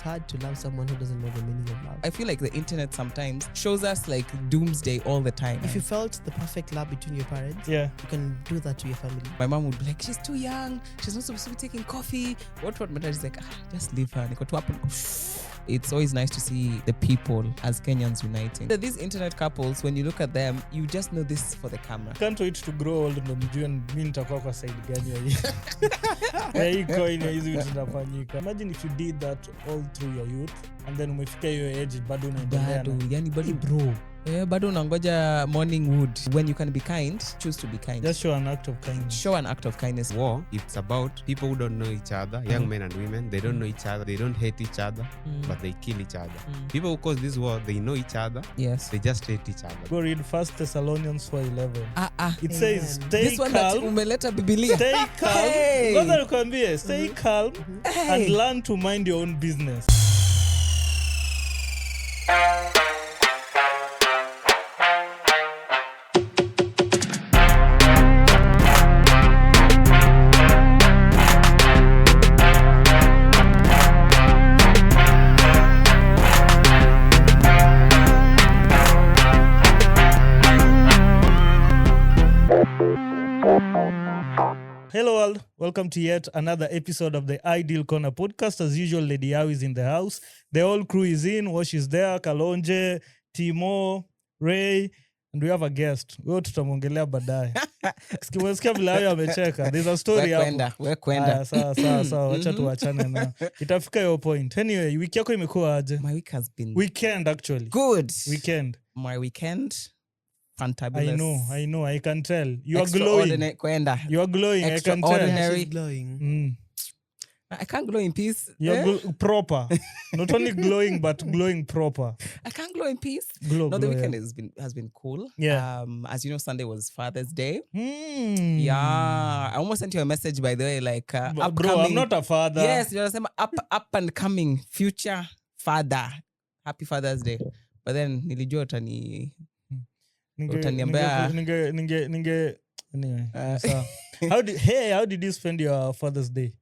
hard to love someone who doesn't know the meaning of love. I feel like the internet sometimes shows us like doomsday all the time. If you felt the perfect love between your parents, Yeah. you can do that to your family. My mom would be like, she's too young. She's not supposed to be taking coffee. What? My dad is like, just leave her. It's always nice to see the people as Kenyans uniting. These internet couples, when you look at them, you just know this is for the camera. Can't wait to grow old ndo mjue mi nitakuwa kwa side gani ya hii. Ya hii coin ya hizi vitu zinafanyika. Imagine if you did that all through your youth and then umefika hiyo age bado unaendelea. Bado bro. Bado unangoja morning wood. When you can be kind, choose to be kind. Just show an act of kindness. Show an act of kindness. War, it's about people who don't know each other, young men and women. They don't know each other. They don't hate each other, but they kill each other. People who cause this war, they know each other. Yes. They just hate each other. Go read 1 Thessalonians 4:11. It says, stay this one calm. that umeleta Biblia. Stay calm. Hey. Ngoja nikwambie, stay calm and learn to mind your own business. Hello world, welcome to yet another episode of the Ideal Corner podcast. As usual, Lady Hawi is in the house. The whole crew is in. Wash is there, Kalonje, Timo, Ray, and we have a guest. Wewe tutamongelea baadaye. Sikia vile Hawi amecheka. There's a story hapo. Wewe kwenda. Sawa, wacha tuachane na. Itafika your point. Anyway, wiki yako imekuwa aje? My week has been Weekend actually. good. My weekend fantabulous. I know. I can tell. You are glowing. Kwenda. You are glowing. I can tell. Extraordinary. She's glowing. I can't glow in peace. You're proper. Not only glowing, but glowing proper. I can't glow in peace. Glow, the weekend yeah. has been cool. Yeah. As you know, Sunday was Father's Day. Yeah. I almost sent you a message, by the way, like bro, I'm not a father. Yes, you're saying up and coming future father. Happy Father's Day. But then nilijua Anyway. So, how did you spend your Father's Day?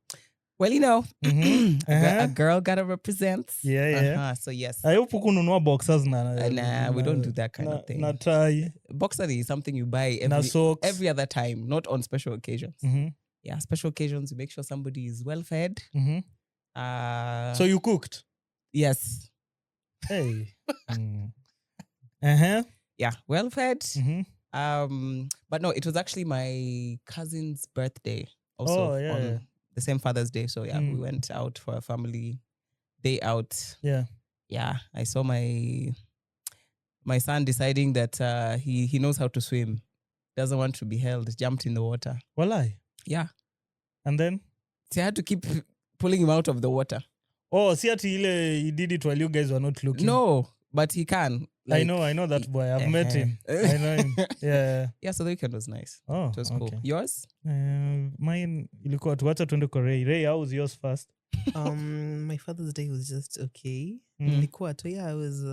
Well, you know, a girl gotta represent. Yeah. So yes. I hope kununua boxers Nah, we don't do that kind of thing. Na tie. Boxer is something you buy every other time, not on special occasions. Yeah, special occasions, you make sure somebody is well fed. So you cooked? Yes. Hey. Yeah, well fed. But no, it was actually my cousin's birthday also on the same Father's Day. So yeah, we went out for a family day out. Yeah, I saw my son deciding that he knows how to swim, doesn't want to be held, jumped in the water. Walai. Yeah. And then? So I had to keep pulling him out of the water. Oh, see he did it while you guys were not looking. No, but he can. Like, I know that boy. I've met him. I know him. Yeah. Yeah, so the weekend was nice. Oh, it was cool. Yours? Mine ilikuwa tuacha tuende kwa Ray. Ray, how was yours first? My Father's Day was just okay. I was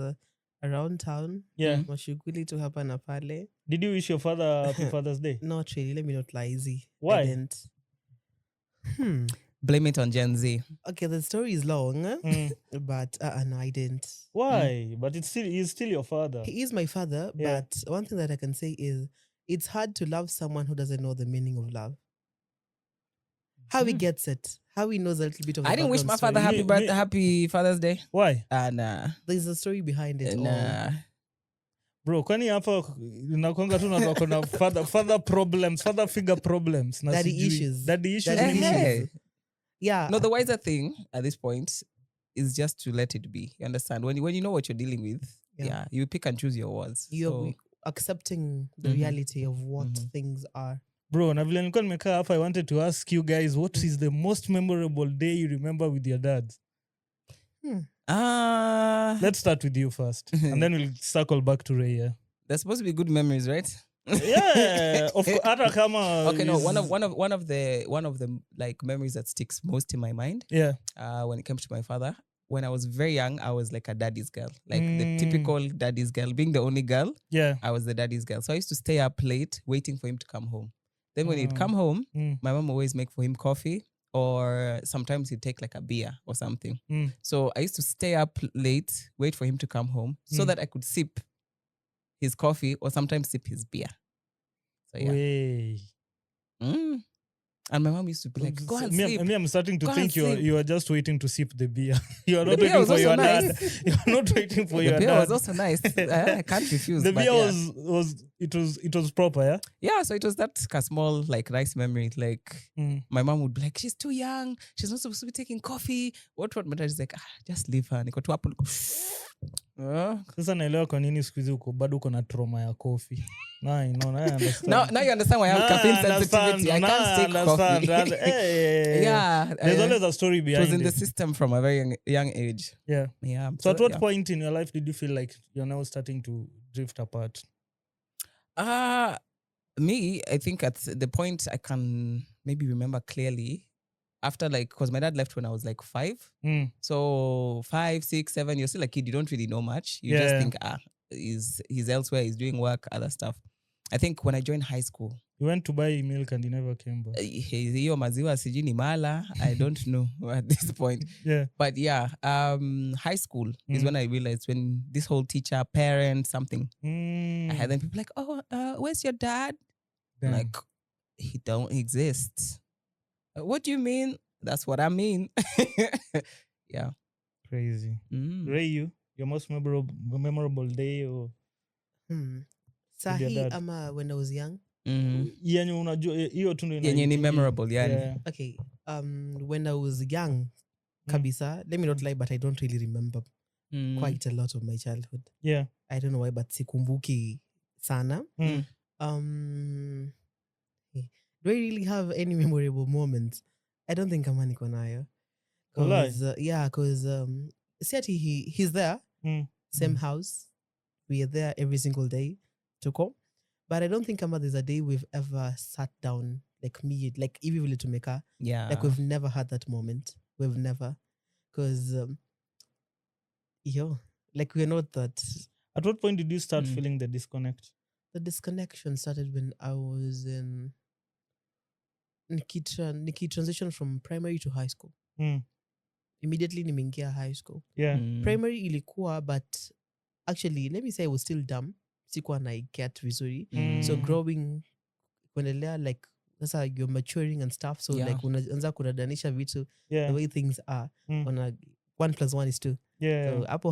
around town. Yeah. Mashughuli tu hapa na pale. Did you wish your father happy Father's Day? Not really. Let me not lie. Easy. Why? I didn't. Blame it on Gen Z. Okay, the story is long, but no, I didn't. Why? But he's still your father. He is my father, but one thing that I can say is it's hard to love someone who doesn't know the meaning of love. How he gets it. How he knows a little bit of the I didn't wish my father story. happy Father's Day. Why? Nah. There's a story behind it. Nah. Bro, kwani hapa nakonga tu na kuna father problems, father figure problems. Daddy issues. Yeah. No, the wiser thing at this point is just to let it be. You understand? When you know what you're dealing with, you pick and choose your words. You're accepting the reality of what things are. Bro, na vile nilikuwa nimekaa hapa, I wanted to ask you guys, what is the most memorable day you remember with your dads? Let's start with you first, and then we'll circle back to Ray. Yeah? There's supposed to be good memories, right? Yeah, of course. Okay, no. One of the like memories that sticks most in my mind. Yeah. When it comes to my father, when I was very young, I was like a daddy's girl, like the typical daddy's girl. Being the only girl, I was the daddy's girl. So I used to stay up late waiting for him to come home. Then when he'd come home, my mom always make for him coffee. or sometimes he'd take like a beer or something. So I used to stay up late, wait for him to come home so that I could sip his coffee or sometimes sip his beer. So yeah. Way. And my mom used to be like, go and sleep. I'm starting to Go think and you are just waiting to sip the beer. You are The not beer waiting was for your also dad. nice. You are not waiting for The your beer dad. was also nice. I can't refuse. The but beer yeah. was proper, yeah? Yeah, so it was that small, like, nice memory. Like, my mom would be like, she's too young. She's not supposed to be taking coffee. What? My dad is like, just leave her. Niko tu hapo. Sasa naelewa kwa nini siku hizi bado uko na trauma ya coffee. I understand. Now you understand why I have caffeine sensitivity. I can't take coffee. Yeah. There's always a story behind it. It was in the system from a very young age. Yeah. Yeah. So at what point in your life did you feel like you're now starting to drift apart? Me, I think at the point I can maybe remember clearly after, like, because my dad left when I was like 5. So 5, 6, 7, you're still a kid. You don't really know much. You just think, he's elsewhere. He's doing work, other stuff. I think when I joined high school, you went to buy milk and he never came back. Hiyo maziwa sijui ni mala. I don't know at this point. Yeah. But yeah, high school is when I realized, when this whole teacher, parent, something. I had then people like, oh, where's your dad? Damn. Like, he don't exist. What do you mean? That's what I mean. Yeah. Crazy. Ray, your most memorable day or Sahi ama when I was young? Yenye unajua hiyo tu ndio yenye ni memorable, yani. Okay. When I was young, kabisa, let me not lie, but I don't really remember quite a lot of my childhood. Yeah. I don't know why, but sikumbuki sana. Do I really have any memorable moments? I don't think kama niko nayo. Because he's there, same house. We are there every single day to go. But I don't think kama there's a day we've ever sat down, like me, like even to make her. Yeah. Like we've never had that moment. We've never. Because, like we're not that. At what point did you start feeling the disconnect? The disconnection started when I was in Niki transition from primary to high school. Immediately nimeingia high school. Yeah. Primary ilikuwa, but actually, let me say I was still dumb. Sikuwa na get vizuri. So growing, kuendelea, like, that's how you're maturing and stuff. So like unaanza kunadanisha vitu the way things are. On a 1 + 1 is 2. Yeah. So hapo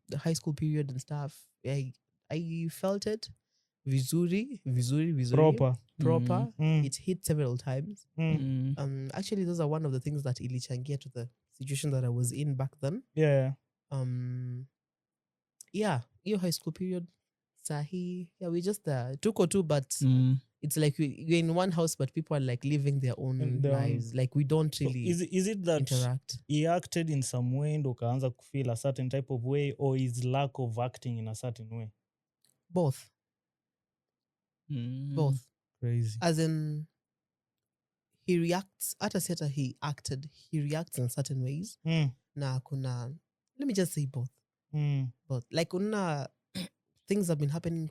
the high school period and stuff, I felt it. Vizuri. Proper. It hit several times. Actually, those are one of the things that ilichangia to the situation that I was in back then. Yeah. Your high school period, sahi. Yeah, we just tuko tu, but it's like you're in one house, but people are like living their own lives. Like we don't really. So is it that interact? He acted in some way and ukaanza feel a certain type of way, or is lack of acting in a certain way? Both. Both. Crazy. As in, he reacts, he reacts in certain ways. Na kuna, let me just say both. Both. Like, things have been happening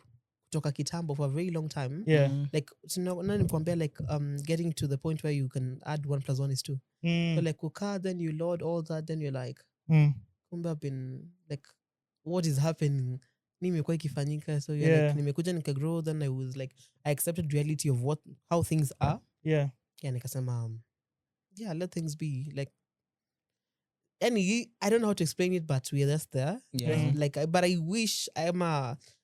kutoka kitambo for a very long time. Yeah. Like, like getting to the point where you can add 1 + 1 is 2. So like kukaa, then you load all that, then you're like, kumbe I've been like, what is happening? Nimekuwa ikifanyika. So you're like, nimekuja nikagrow, then I was like, I accepted reality of how things are. Yeah. Yeah, nikasema, let things be. Like, I don't know how to explain it, but we are just there. Yeah. But I wish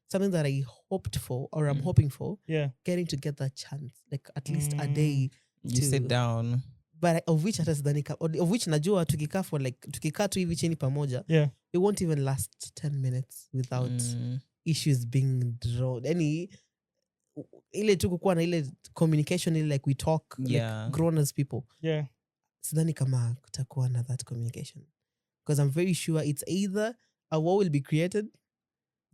something that I hoped for, or I'm hoping for. Yeah. Getting to get that chance, like at least a day. You sit down. But of which najua tukikaa tu hivi chini pamoja. Yeah. It won't even last 10 minutes without issues being drawn. Ile tu kukuwa na ile communication, ile like we talk, like grown as people. Yeah. Sidhani kama kutakuwa na that communication. Because I'm very sure it's either a war will be created,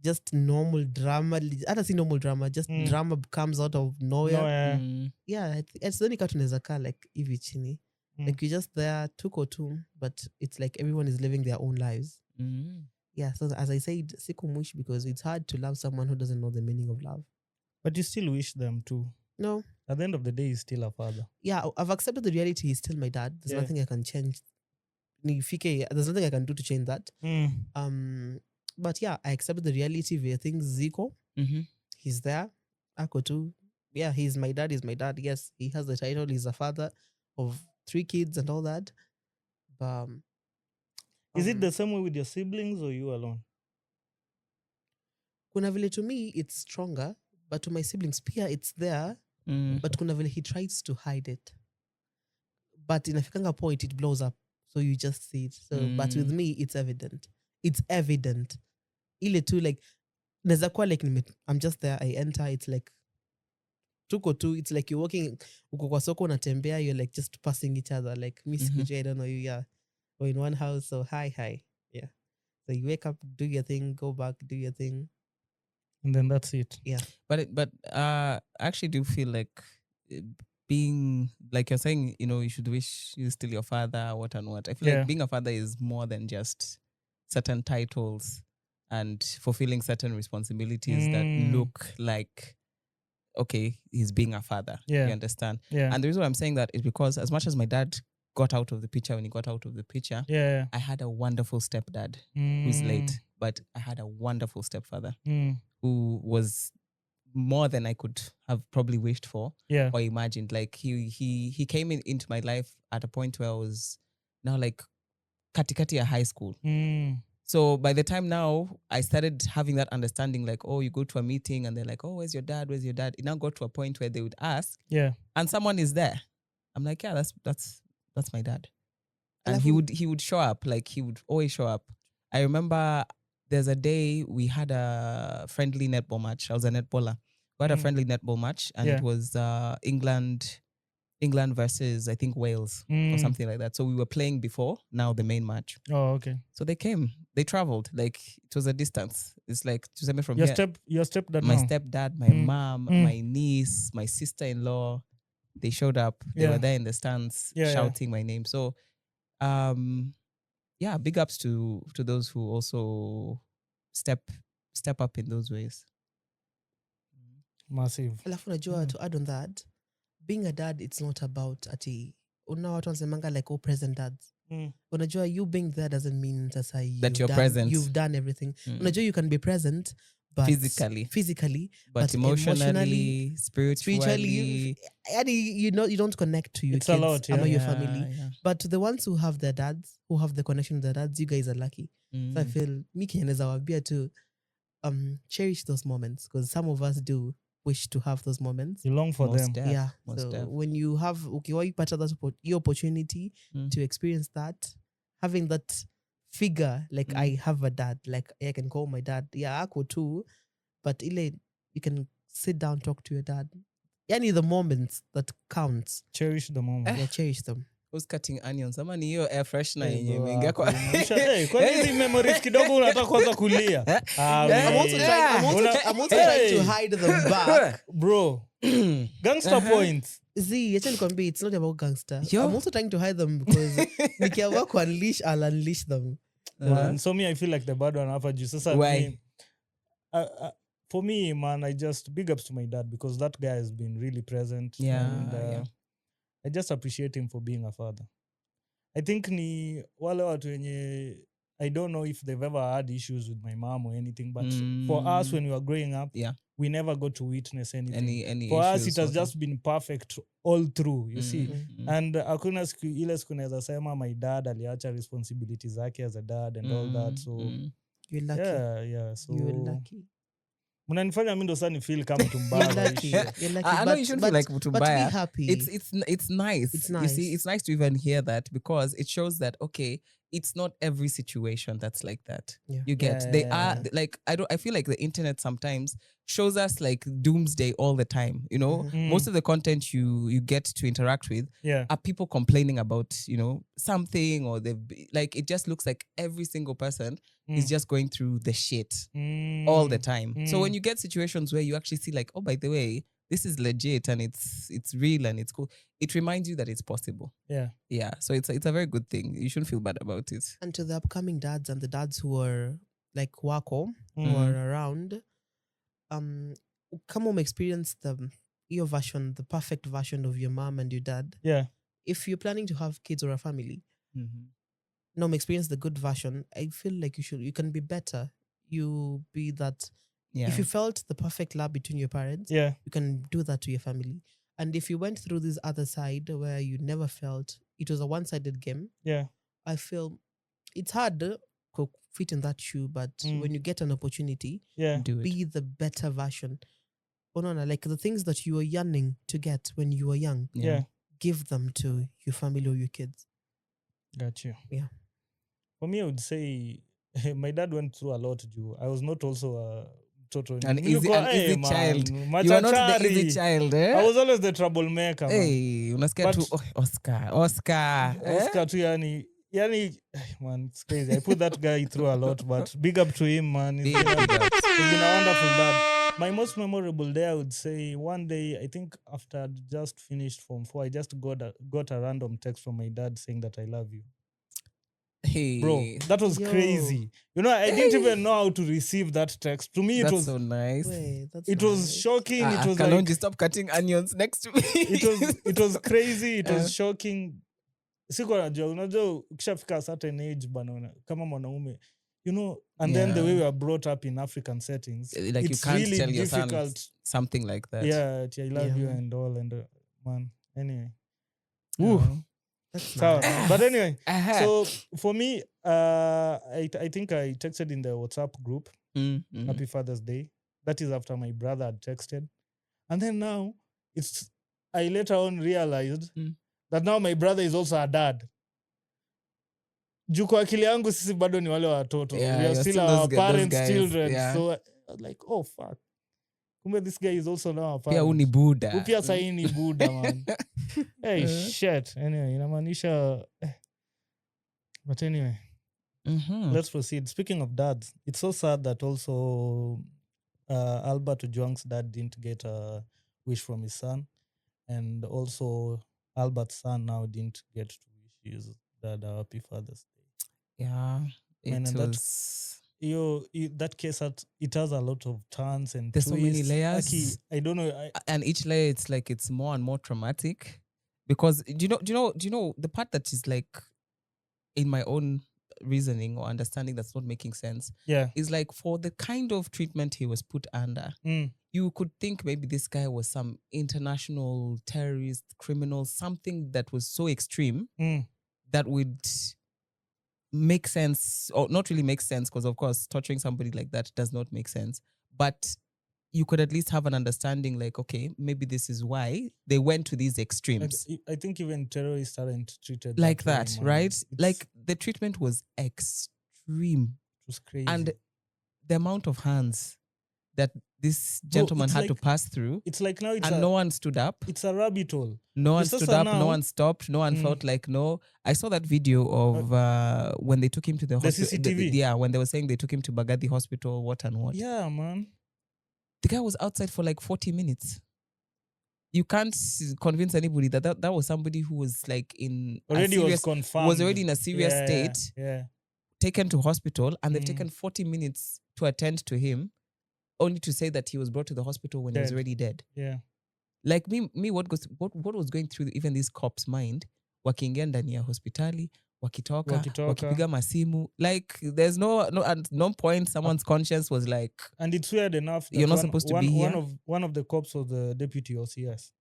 just normal drama. I don't see normal drama, just drama comes out of nowhere. Yeah, sidhani kama tunaweza kaa like hivi chini. Like you're just there, tuko tu, but it's like everyone is living their own lives. Yeah, so as I said, sikumwish, because it's hard to love someone who doesn't know the meaning of love. But you still wish them to. No. At the end of the day, he's still a father. Yeah, I've accepted the reality. He's still my dad. There's nothing I can change. There's nothing I can do to change that. But yeah, I accepted the reality via things Zico. He's there. Ako too. Yeah, he's my dad. He's my dad. Yes, he has the title. He's a father of 3 kids and all that. But is it the same way with your siblings or you alone? Kuna vile to me, it's stronger. But to my siblings, pia it's there. But kuna vile he tries to hide it. But in a fikanga point, it blows up. So you just see it. So, but with me, it's evident. It's evident. Ile too, like, neza kwa like, I'm just there, I enter, it's like, tuko tu, it's like you're walking, uko kwa soko unatembea, you're like just passing each other, like, Miss Kuja, I don't know you, yeah. Or in one house, so hi. Yeah. So you wake up, do your thing, go back, do your thing. And then that's it. Yeah. But I actually do feel like being, like you're saying, you should wish you're still your father, what and what. I feel like being a father is more than just certain titles and fulfilling certain responsibilities that look like, okay, he's being a father. Yeah. You understand? Yeah. And the reason why I'm saying that is because as much as my dad got out of the picture, when he got out of the picture, I had a wonderful stepdad who's late, but I had a wonderful stepfather who was more than I could have probably wished for or imagined. Like he came into my life at a point where I was now like katikati ya high school. So by the time now I started having that understanding, like, oh, you go to a meeting and they're like, oh, where's your dad? Where's your dad? It now got to a point where they would ask, and someone is there. I'm like, yeah, that's my dad. And he would show up, like he would always show up. I remember there's a day we had a friendly netball match. I was a netballer. We had a friendly netball match, and it was England versus, I think, Wales or something like that. So we were playing before, now the main match. Oh, okay. So they came, they traveled, like it was a distance. It's like to send me from your here. Your stepdad. My stepdad, my mom, my niece, my sister-in-law, they showed up. They were there in the stands shouting my name. So, big ups to those who also step up in those ways. Massive. Alafu najua to add on that, being a dad, it's not about ati una watu wanasemanga like present dads. Unajua you being there doesn't mean that you're present. You've done everything. Unajua you can be present, but physically, but emotionally, spiritually, you don't connect to your kids, a lot, your family. Yeah. But to the ones who have their dads, who have the connection with their dads, you guys are lucky. So I feel Miki and Zawabia to cherish those moments, because some of us do wish to have those moments. You long for them. When you have that opportunity to experience that, having that figure, like I have a dad, like I can call my dad. Yeah, Ako too. But you can sit down, talk to your dad. Any the moments that counts. Cherish the moment. Yeah, cherish them. Who's cutting onions? Ama ni hiyo air freshener yenye imeingia kwa. Kwa hizi memories kidogo unataka kuanza kulia. I'm also trying to hide them back. Bro. Gangster points. See, it's not about gangster. I'm also trying to hide them because nikiamua ku unleash, I'll unleash them. So me, I feel like the bad one hapa juu. Sasa for me, man, I just big ups to my dad because that guy has been really present. I just appreciate him for being a father. I think ni wale watu wenye, I don't know if they've ever had issues with my mom or anything, but for us when we were growing up, we never got to witness anything. Any for issues, us, it has just been perfect all through, you see. And hakuna ile siku naweza sema my dad aliacha responsibilities zake as a dad and all that. So you're lucky. Yeah. So you're lucky. Mnanifanya mimi ndo sasa ni feel kama tumbaya. You're lucky. I know you shouldn't feel like tumbaya. But be happy. It's nice. It's nice. You see, it's nice to even hear that because it shows that okay, it's not every situation that's like that. Yeah. You get they are like I feel like the internet sometimes shows us like doomsday all the time. You know, most of the content you get to interact with are people complaining about something, or like it just looks like every single person is just going through the shit all the time. So when you get situations where you actually see like, oh, by the way, this is legit and it's real and it's cool, it reminds you that it's possible. Yeah. So it's a very good thing. You shouldn't feel bad about it. And to the upcoming dads and the dads who are like wako who are around, come home, experience your version, the perfect version of your mom and your dad. Yeah. If you're planning to have kids or a family, experience the good version. I feel like you can be better. You be that. Yeah. If you felt the perfect love between your parents, Yeah. you can do that to your family. And if you went through this other side where you never felt, it was a one-sided game. Yeah. I feel it's hard to fit in that shoe, but when you get an opportunity, do it. be the better version. Like the things that you were yearning to get when you were young, Yeah. give them to your family or your kids. Got you. Yeah. For me, I would say my dad went through a lot. I was not also a total An easy child. You are not the easy child. I was always the troublemaker. Hey, unasikia tu Oscar. Oscar tu yani, man, it's crazy. I put that guy through a lot, but big up to him, man. He's been a wonderful dad. My most memorable day, I would say, one day, I think after I'd just finished Form 4, I just got a random text from my dad saying that I love you. Hey. Bro, that was crazy. I didn't even know how to receive that text. To me, that's it was so nice. It was shocking. It was like, stop cutting onions next to me. It was crazy. It was shocking. Sikuwa unajua ukishafika a certain age bana kama mwanaume, and then the way we are brought up in African settings, like it's you can't really tell difficult. Your son something like that. Yeah, I love you and all, and man. Anyway. That's nice. But anyway, so for me, I think I texted in the WhatsApp group, Happy Father's Day. That is after my brother had texted. And then now, I later on realized that now my brother is also a dad. Juu kwa akili yangu sisi bado ni wale watoto. We are still our parents' children. Yeah. So I was like, oh fuck. Kumbe this guy is also now a parent. Pia uni Buddha. Upia sahi ni Buddha, man. Hey, shit. Anyway, inamaanisha... But anyway, let's proceed. Speaking of dads, it's so sad that also Albert Ojwang's dad didn't get a wish from his son. And also Albert's son now didn't get to wish his dad a happy Father's Day. Yeah, that case, it has a lot of turns and there's twists. So many layers. I don't know. And each layer, it's more and more traumatic. Because do you know the part that is like in my own reasoning or understanding that's not making sense? Yeah. Is like for the kind of treatment he was put under, you could think maybe this guy was some international terrorist criminal, something that was so extreme that would make sense, or not really make sense, because of course torturing somebody like that does not make sense. But you could at least have an understanding like, okay, maybe this is why they went to these extremes. I think even terrorists aren't treated like that, right? Like the treatment was extreme. It was crazy. And the amount of hands that this gentleman had to pass through. It's like now no one stood up. It's a rabbit hole. No one stood up, no one stopped, no one felt like no. I saw that video of when they took him to the hospital. The CCTV. When they were saying they took him to Bagadi Hospital, what and what. Yeah, man. The guy was outside for like 40 minutes. You can't convince anybody that was somebody who was like was already in a serious state, taken to hospital, and they've taken 40 minutes to attend to him, only to say that he was brought to the hospital when he was already dead. Yeah. Like what was going through even this cop's mind, wakiingia ndani ya hospitali, wakitoka, wakipiga masimu. Like there's at no point someone's conscience was like, and it's weird enough that you're not supposed to be here. One of the cops was the deputy OCS.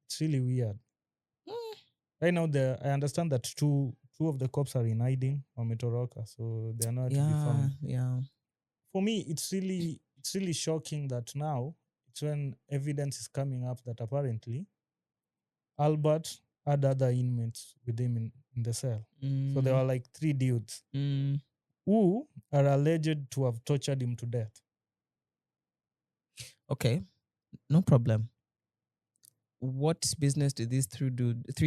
It's really weird. Right now, I understand that two of the cops are in hiding, wametoroka, so they are not to be found. Yeah. For me, it's really shocking that now it's when evidence is coming up that apparently Albert had other inmates with him in the cell. So there were like 3 dudes who are alleged to have tortured him to death. Okay, no problem. What business did these 3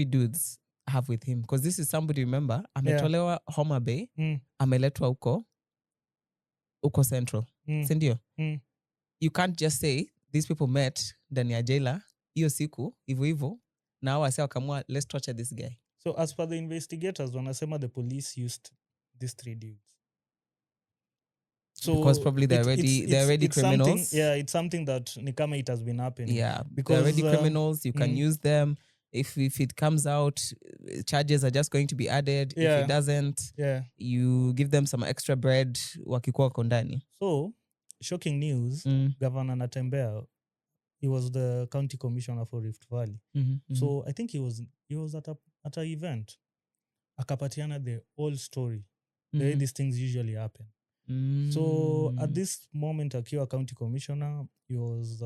dudes have with him? Because this is somebody, remember, ametolewa Homa Bay, ameletwa uko Central. Sindio? You can't just say these people met ndani ya jela hiyo siku hivyo now wase wakamua let's torture this guy. So as per the investigators, wanasema the police used these 3 dudes. So because probably they're already criminals. It's something that nikama it has been happening. Yeah, because they're already criminals. You can use them. If it comes out, charges are just going to be added. If it doesn't, you give them some extra bread. Wakikuwa kondani. So shocking news. Governor Natembea, he was the county commissioner for Rift Valley. So I think he was at an event. Akapatiana the whole story. The way these things usually happen. So at this moment akiwa county commissioner, he was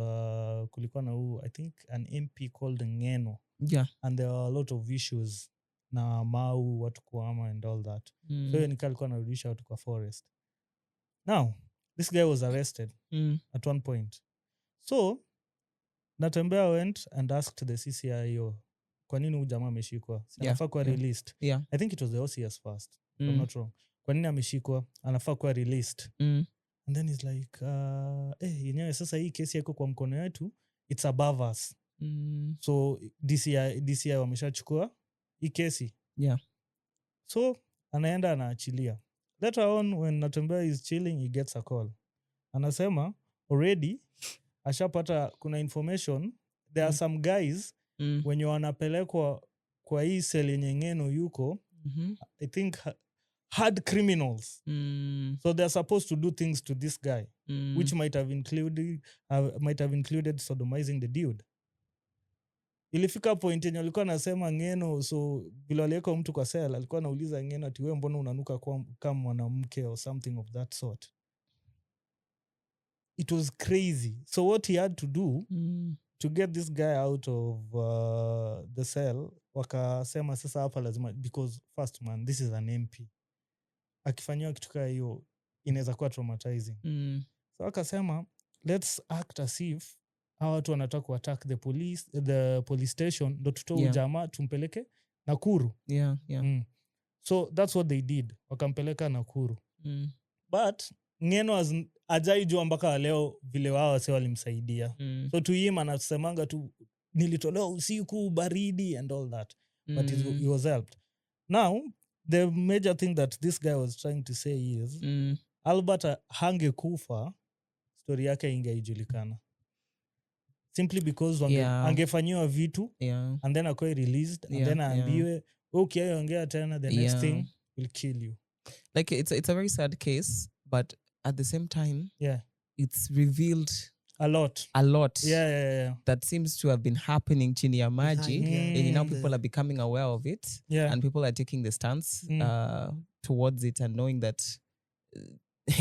kulikuwa na I think an MP called Ngeno. Yeah. And there are a lot of issues na mau watu kuama and all that. So nika alikuwa anarudisha watu kwa forest. Now, this guy was arrested at one point. So Natembea went and asked the CCIO, kwa nini huyu jamaa ameshikwa? Anafaa kuwa released. Yeah. I think it was the OCS first. If I'm not wrong. Kwa nini ameshikwa? Anafaa kuwa released. And then he's like, yenyewe sasa hii kesi yako kwa mkono wetu, it's above us. So DCI wameshachukua hii kesi. Yeah. So anaenda anaachilia. Later on when Natembea is chilling, he gets a call. Anasema already ashapata kuna information, there are some guys wenye wanapelekwa kwa hii cell yenye Ngeno yuko, I think hard criminals. So they're supposed to do things to this guy, which might have included sodomizing the dude. Ilifika point yenye alikuwa anasema Ngeno, so bila aliyeko mtu kwa cell alikuwa anauliza Ngeno ati wewe mbona unanuka kama mwanamke or something of that sort. It was crazy. So what he had to do to get this guy out of the cell, wakasema sasa hapa lazima, because first man, this is an MP. Akifanywa kitu kama hiyo inaweza kuwa traumatizing. So wakasema let's act as if hawa watu wanataka kuattack the police station, ndo tutoe jamaa tumpeleke Nakuru. So that's what they did. Wakampeleka Nakuru. But Ngeno ajaijua mpaka leo vile wao wase walimsaidia. So to him anasemanga tu nilitolewa usiku baridi and all that. But he was helped. Now, the major thing that this guy was trying to say is Albert hangekufa, story yake ingeijulikana. Simply because angefanyiwa vitu and then akwe released and then aambiwe okay ongea tena, the next thing will kill you. Like it's a very sad case, but at the same time it's revealed a lot that seems to have been happening chini ya maji, and now people are becoming aware of it, and people are taking the stance towards it and knowing that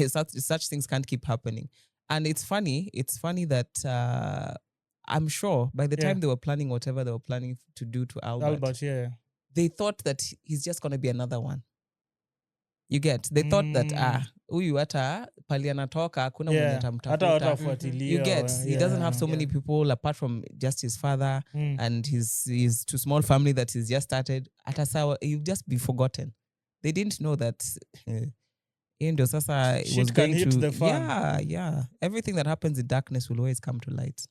such things can't keep happening. And it's funny that I'm sure by the time they were planning whatever they were planning to do to Albert, they thought that he's just going to be another one. You get? They thought that huyu hata pali anatoka hakuna mwenye atamtafuta. You get? He doesn't have so many people apart from just his father and his too small family that he's just started. Hata sawa, you'll just be forgotten. They didn't know that ndio sasa it was going hit to the fan. Yeah. Everything that happens in darkness will always come to light.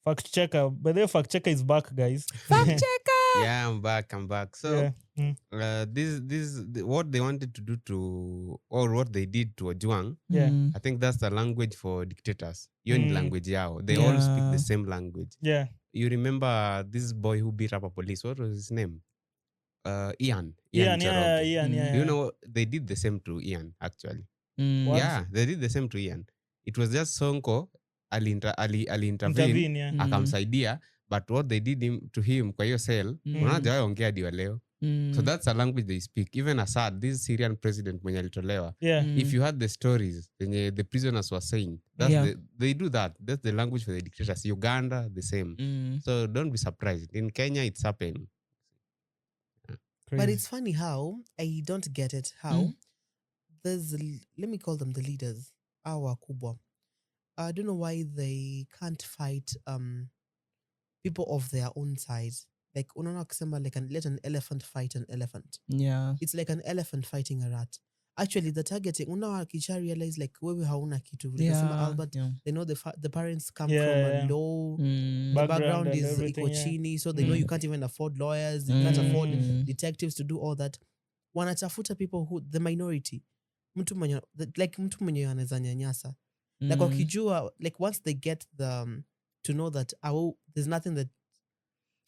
Fact checker. By the way, fact checker is back, guys. Fact checker. Yeah, I'm back. So this what they wanted to do or what they did to Ojwang. I think that's the language for dictators. Hiyo ni language yao. They all speak the same language. You remember this boy who beat up a police? What was his name? Ian. You know, they did the same to Ian, actually. Yeah, they did the same to Ian. It was just Sonko ali-intervene, akamsaidia, but what they did to him kwa hiyo cell, unaja ongea diwa leo. So that's a language they speak. Even Assad, this Syrian president mwenye alitolewa, if you had the stories the prisoners were saying, they do that. That's the language for the dictators. Uganda, the same. So don't be surprised. In Kenya, it's happening. But it's funny how, I don't get it, how there's, let me call them the leaders, our kubwa. I don't know why they can't fight people of their own size. Like, unaona kusema like let an elephant fight an elephant. Yeah. It's like an elephant fighting a rat. Actually, the targeting, unaona kisha realize like wewe hauna kitu. Albert, they know the parents come from a low background is iko chini, so they know you can't even afford lawyers, you can't afford detectives to do all that. wanatafuta people who the minority, mtu mwenye anaweza nyanyasa, like wakijua, like once they get the to know that there's nothing that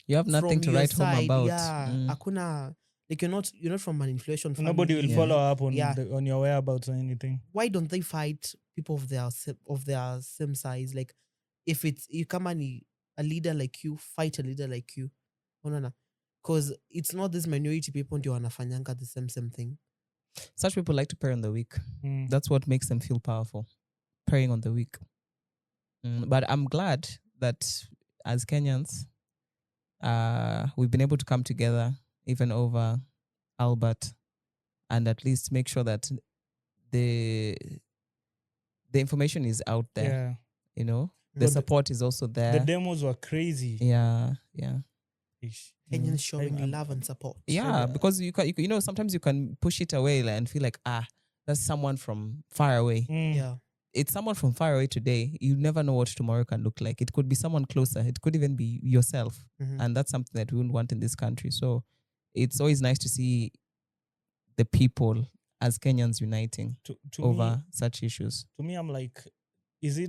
you have nothing to write home about. Akuna, like you're not from an influential family. Nobody will follow up on on your whereabouts or anything. Why don't they fight people of their same size? Like if it's you come and a leader like you, fight a leader like you. No. Because it's not this minority people ndio wanafanyanga the same thing. Such people like to prey on the weak. That's what makes them feel powerful. Preying on the weak. But I'm glad that as Kenyans, we've been able to come together even over Albert and at least make sure that the information is out there. You know, the support is also there. The demos were crazy. Yeah. Kenyans showing love and support. Yeah, because you know, sometimes you can push it away and feel like, that's someone from far away. Yeah. It's someone from far away today. You never know what tomorrow can look like. It could be someone closer. It could even be yourself. And that's something that we wouldn't want in this country. So it's always nice to see the people as Kenyans uniting to over such issues. To me, I'm like, is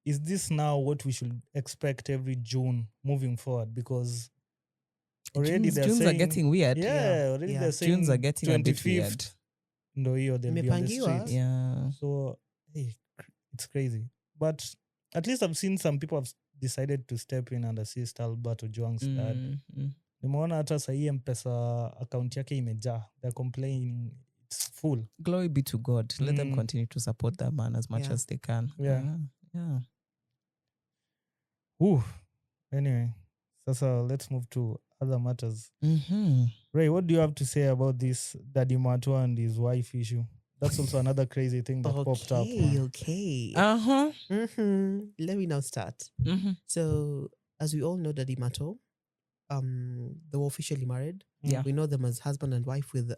this now what we should expect every June moving forward? Because already Junes are getting weird. Already they're saying Junes are getting a bit weird. Ndo hiyo they'll be on the streets. Yeah. So it's crazy. But at least I've seen some people have decided to step in and assist Albert Ojwang's dad. Nimeona hata sahi M-PESA account yake imejaa. They're complaining it's full. Glory be to God. Let them continue to support that man as much as they can. Yeah. Anyway, so let's move to other matters. Ray, what do you have to say about this Daddy Mato and his wife issue? That's also another crazy thing that popped up. Okay. Let me now start. So, as we all know, Daddy Mato, they were officially married. Yeah. We know them as husband and wife with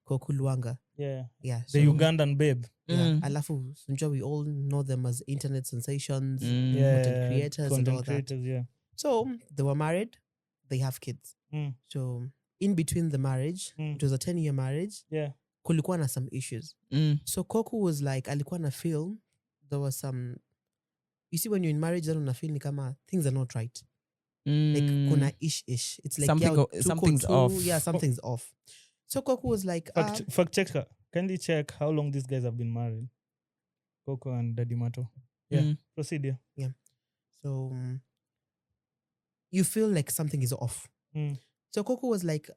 Koku Luanga. Yeah. So, the Ugandan babe. Yeah. Alafu, we all know them as internet sensations, content creators and all that. Yeah. So, they were married. They have kids. So, in between the marriage, it was a 10-year marriage. Yeah. Kulikuwa na some issues. So Koku was like, alikuwa na feel there was some, you see when you're in marriage, then una feel ni kama things are not right. Like kuna ish. It's like something's off. Yeah, something's off. So Koku was like, fact checker. Kindly check how long these guys have been married. Koku and Daddy Mato. Yeah. Proceed. Yeah. So you feel like something is off. So Koku was like,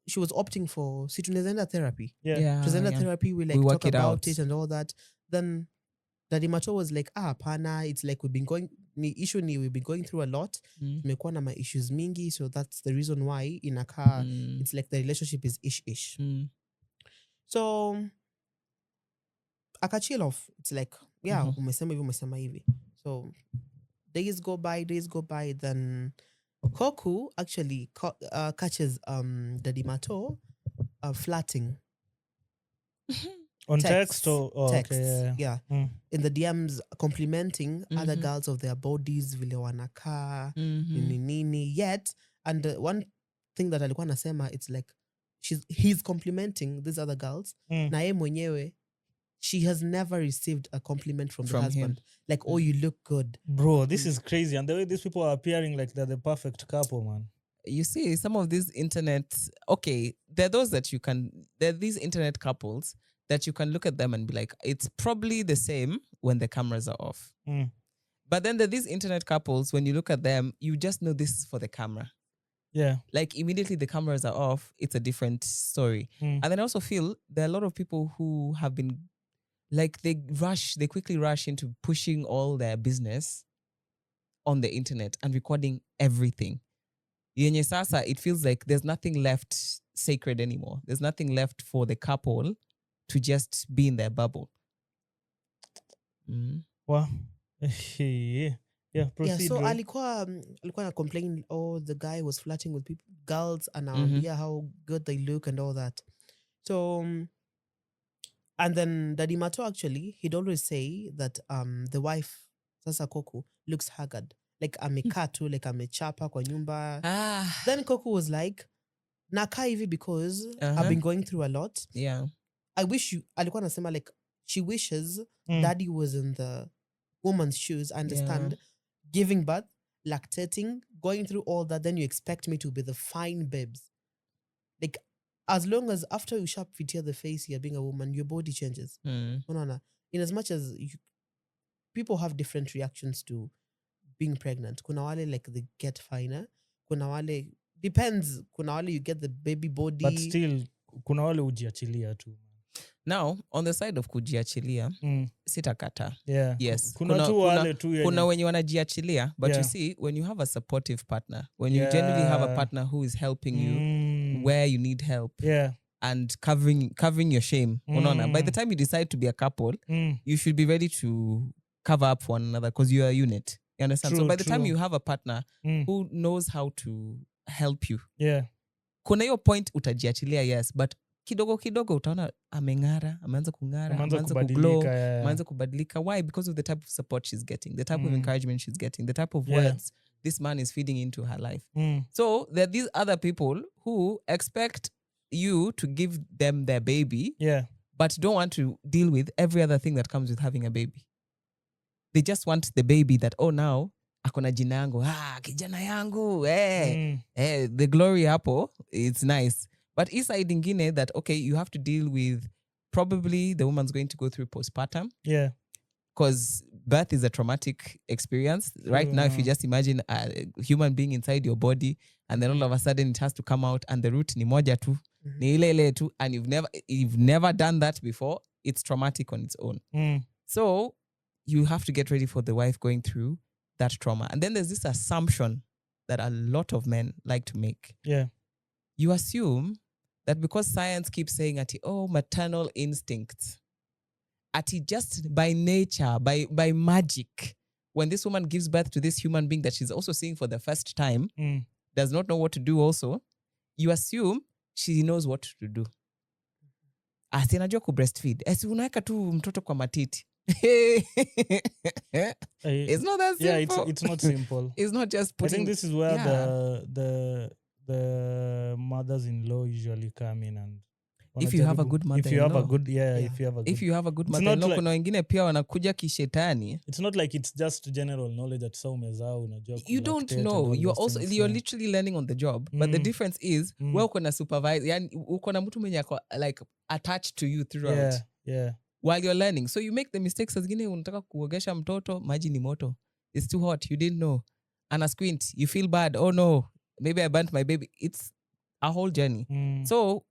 she was opting for tunezenda therapy. Therapy, we talk about it and all that. Then Daddy Mato was like, pana, it's like we've been going through a lot. Tumekuwa na ma issues mingi, so that's the reason why inakaa it's like the relationship is ish. So akachill off. It's like, umesema hivi. So days go by, then Koku actually catches Daddy Mato flirting on text or text. Okay, yeah. In the DMs, complimenting other girls of their bodies, vile wanakaa, nini. Yet, and one thing that alikuwa nasema, it's like he's complimenting these other girls. Na yeye mwenyewe, she has never received a compliment from the husband. Him. Like, oh, you look good. Bro, this is crazy. And the way these people are appearing like they're the perfect couple, man. You see, some of these internet, there are these internet couples that you can look at them and be like, it's probably the same when the cameras are off. But then there are these internet couples, when you look at them, you just know this is for the camera. Yeah. Like immediately the cameras are off, it's a different story. And then I also feel there are a lot of people who have been like they quickly rush into pushing all their business on the internet and recording everything. Yenye sasa, it feels like there's nothing left sacred anymore. There's nothing left for the couple to just be in their bubble. Wow. Yeah, proceed. So alikuwa na complain, the guy was flirting with girls and how good they look and all that. So and then Daddy Mato actually, he'd always say that the wife, Sasa Koku, looks haggard. Like amekaa tu, like amechapa kwa nyumba. Then Koku was like, Naka hivi because I've been going through a lot. Yeah. I wish you alikuwa nasema like she wishes daddy was in the woman's shoes. I understand. Giving birth, lactating, going through all that, then you expect me to be the fine babes. Like as long as after you sharp fit the face here being a woman, your body changes. In as much as people have different reactions to being pregnant. Kuna wale like they get finer. Kuna wale depends. Kuna wale you get the baby body. But still, kuna wale ujiachilia tu. Now, on the side of kujiachilia, sitakata. Yeah. Yes. Kuna wenye wanajiachilia, but you see, when you have a supportive partner, when you genuinely have a partner who is helping you where you need help, and covering your shame, by the time you decide to be a couple, you should be ready to cover up for one another because you are a unit. You understand? So by the time you have a partner who knows how to help you, kuna hiyo point utajiachilia, yes, but kidogo utaona ameng'ara, ameanza kung'ara, ameanza kuglow, ameanza kubadilika. Why? Because of the type of support she's getting, the type of encouragement she's getting, the type of words this man is feeding into her life. So there are these other people who expect you to give them their baby, but don't want to deal with every other thing that comes with having a baby. They just want the baby that, oh, now akona jina yangu, kijana yangu, the glory hapo, it's nice. But inside ingine that, okay, you have to deal with probably the woman's going to go through postpartum. Yeah. Because birth is a traumatic experience. Right now, if you just imagine a human being inside your body and then all of a sudden it has to come out and the root ni moja tu, ni ile tu, and you've never done that before, it's traumatic on its own. So you have to get ready for the wife going through that trauma. And then there's this assumption that a lot of men like to make. Yeah. You assume that because science keeps saying maternal instincts, just by nature, by magic, when this woman gives birth to this human being that she's also seeing for the first time, does not know what to do also, you assume she knows what to do. Asinajua ku breastfeed. Unaweka tu mtoto kwa matiti. It's not that simple. Yeah, it's not simple. It's not just putting... I think this is where the mothers-in-law usually come in and if you have a good mother-in-law. If you have a good mother-in-law, kuna wengine pia wanakuja kishetani. It's not like it's just general knowledge that sao umezaa unajua. You don't know. You're literally learning on the job. But the difference is wewe uko na supervisor, yani uko na mtu mwenye ako like attached to you throughout. Yeah. While you're learning. So you make the mistakes as zingine unataka kuogesha mtoto, maji ni moto. It's too hot. You didn't know. And a squint, you feel bad. Oh no, maybe I burnt my baby. It's a whole journey. So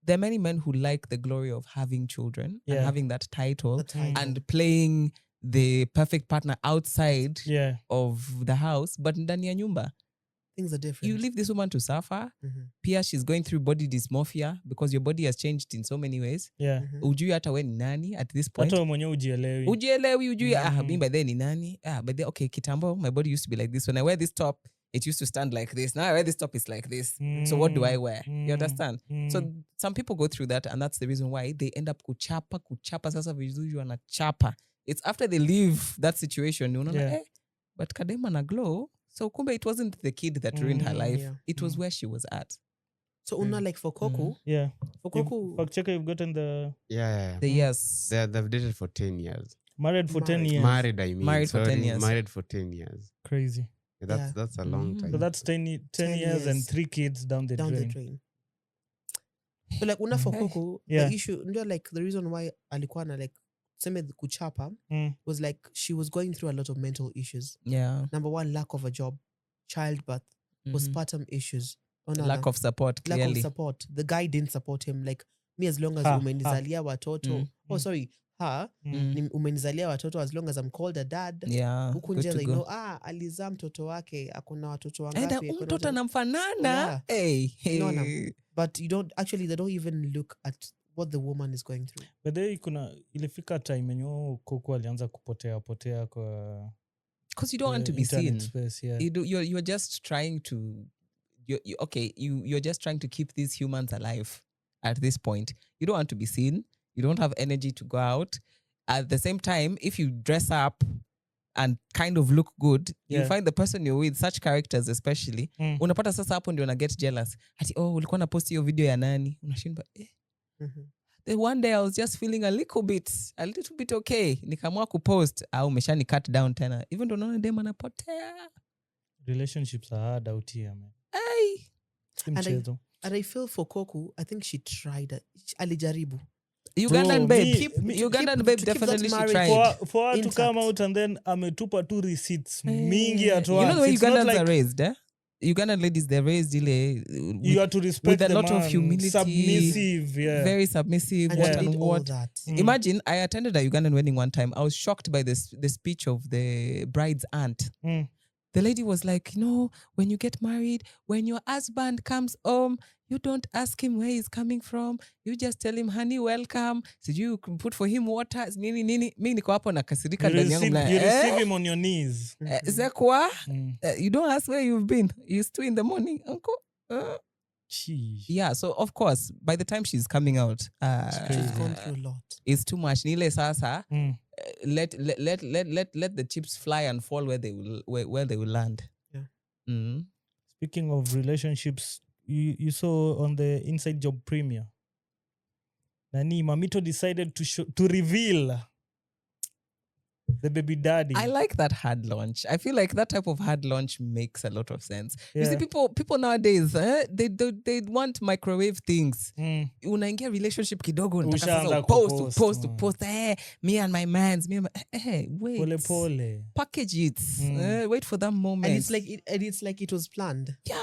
there are many men who like the glory of having children and having that title and playing the perfect partner outside of the house, but ndani ya nyumba, things are different. You leave this woman to suffer. Pia she's going through body dysmorphia because your body has changed in so many ways. Ujui hata we ni nani at this point. Hata mwenye ujielewi. Ujui mimi by then ni nani. But then okay, kitambo my body used to be like this. When I wear this top, it used to stand like this. Now I wear this top, it's like this. So what do I wear? You understand? So some people go through that, and that's the reason why they end up kuchapa sasa vizuri wanachapa. It's after they leave that situation, but kadema na glow. So kumbe it wasn't the kid that ruined her life. It was where she was at. So una like for Coco? For Coco. For Cheka, you've gotten the... The years. They've dated for 10 years. Married for 10 years. Married, I mean. Married for 10 years. Married for 10 years. Crazy. That's a long time. So that's 10 years and 3 kids down the drain. So like una for Coco, the issue, like the reason why alikuwa na like seme kuchapa was like she was going through a lot of mental issues. Number one, lack of a job, childbirth, postpartum issues. Lack of support, clearly. Lack of support. The guy didn't support him. Like me, as long as umenizalia watoto. Umenizalia watoto, as long as I'm called a dad. Huku nje they know, alizaa mtoto wake, akona watoto wangapi. Mtoto anamfanana. Hey. No. But you don't, actually they don't even look at what the woman is going through. But then ilifika time yenye Coco alianza kupotea kwa... Because you don't want to be seen. Space, you're just trying to... You're just trying to keep these humans alive at this point. You don't want to be seen. You don't have energy to go out. At the same time, if you dress up and kind of look good, you find the person you're with, such characters especially, unapata sasa hapo ndio na get jealous. Ati, ulikuwa na post hiyo video ya nani? Unashindwa, The one day I was just feeling a little bit okay. Nikamua kupost, umeshani cut down tena. Even though unaona dem anapotea. Relationships are hard out here, man. And I feel for Koku, I think she tried it. Alijaribu. Ugandan babe definitely she tried. For her to come out and then ametupa 2 receipts mingi at once. You know the way Ugandans are raised, Ugandan ladies, they're raised you have to respect with a lot of humility, submissive, very submissive. And what that. Imagine, I attended a Ugandan wedding one time. I was shocked by the speech of the bride's aunt. The lady was like, when you get married, when your husband comes home, you don't ask him where he's coming from. You just tell him, honey, welcome. So you can put for him water. Nini. Mi niko hapo nakasirika ndani yangu. You receive him on your knees. Zekwa? You don't ask where you've been. It's 2 a.m, uncle. Yeah, so of course, by the time she's coming out, she's gone through a lot. It's too much. Nile sasa, let the chips fly and fall where they will land. Yeah. Speaking of relationships, you saw on the Inside Job premiere, Nani Mamito decided to reveal the baby daddy. I like that hard launch. I feel like that type of hard launch makes a lot of sense. You see, people nowadays, they want microwave things. Unaingia relationship kidogo, post. Me and my mans. Wait. Pole. Package it. Wait for that moment. And it's like it was planned. Yeah.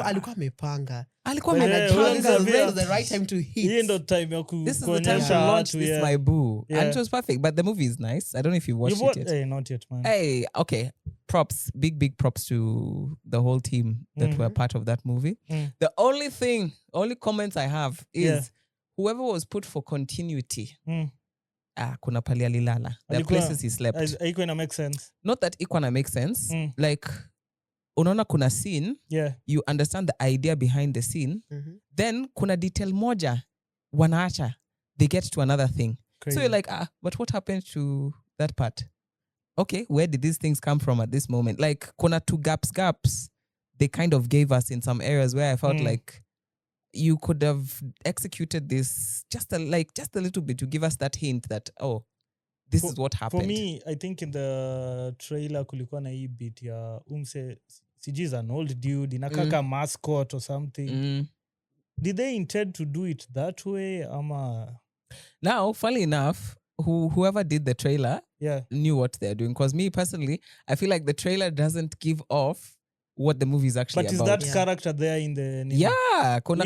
Alikuwa amepanga. This was the right time to hit. This is the time to launch this, my boo. And it was perfect. But the movie is nice. I don't know if you watched it yet. Hey, not yet, man. Hey, okay. Props. Big props to the whole team that were part of that movie. The only comments I have is whoever was put for continuity. Kuna pali alilala. There are places he slept. Ikwana make sense. Not that ikwana make sense. Like, unaona kuna scene, you understand the idea behind the scene, then kuna detail moja wanaacha, they get to another thing. Crazy. So you're like, but what happened to that part? Okay, where did these things come from at this moment? Like, kuna 2 gaps they kind of gave us in some areas where I felt like you could have executed this just a little bit to give us that hint that, this is what happened. For me, I think in the trailer kulikuwa na hii bit ya Siji's an old dude, inakaka mascot or something. Did they intend to do it that way? Now, funnily enough, whoever did the trailer knew what they're doing. Because me personally, I feel like the trailer doesn't give off what the movie is actually about. But is that character there in the... Yeah. Kuna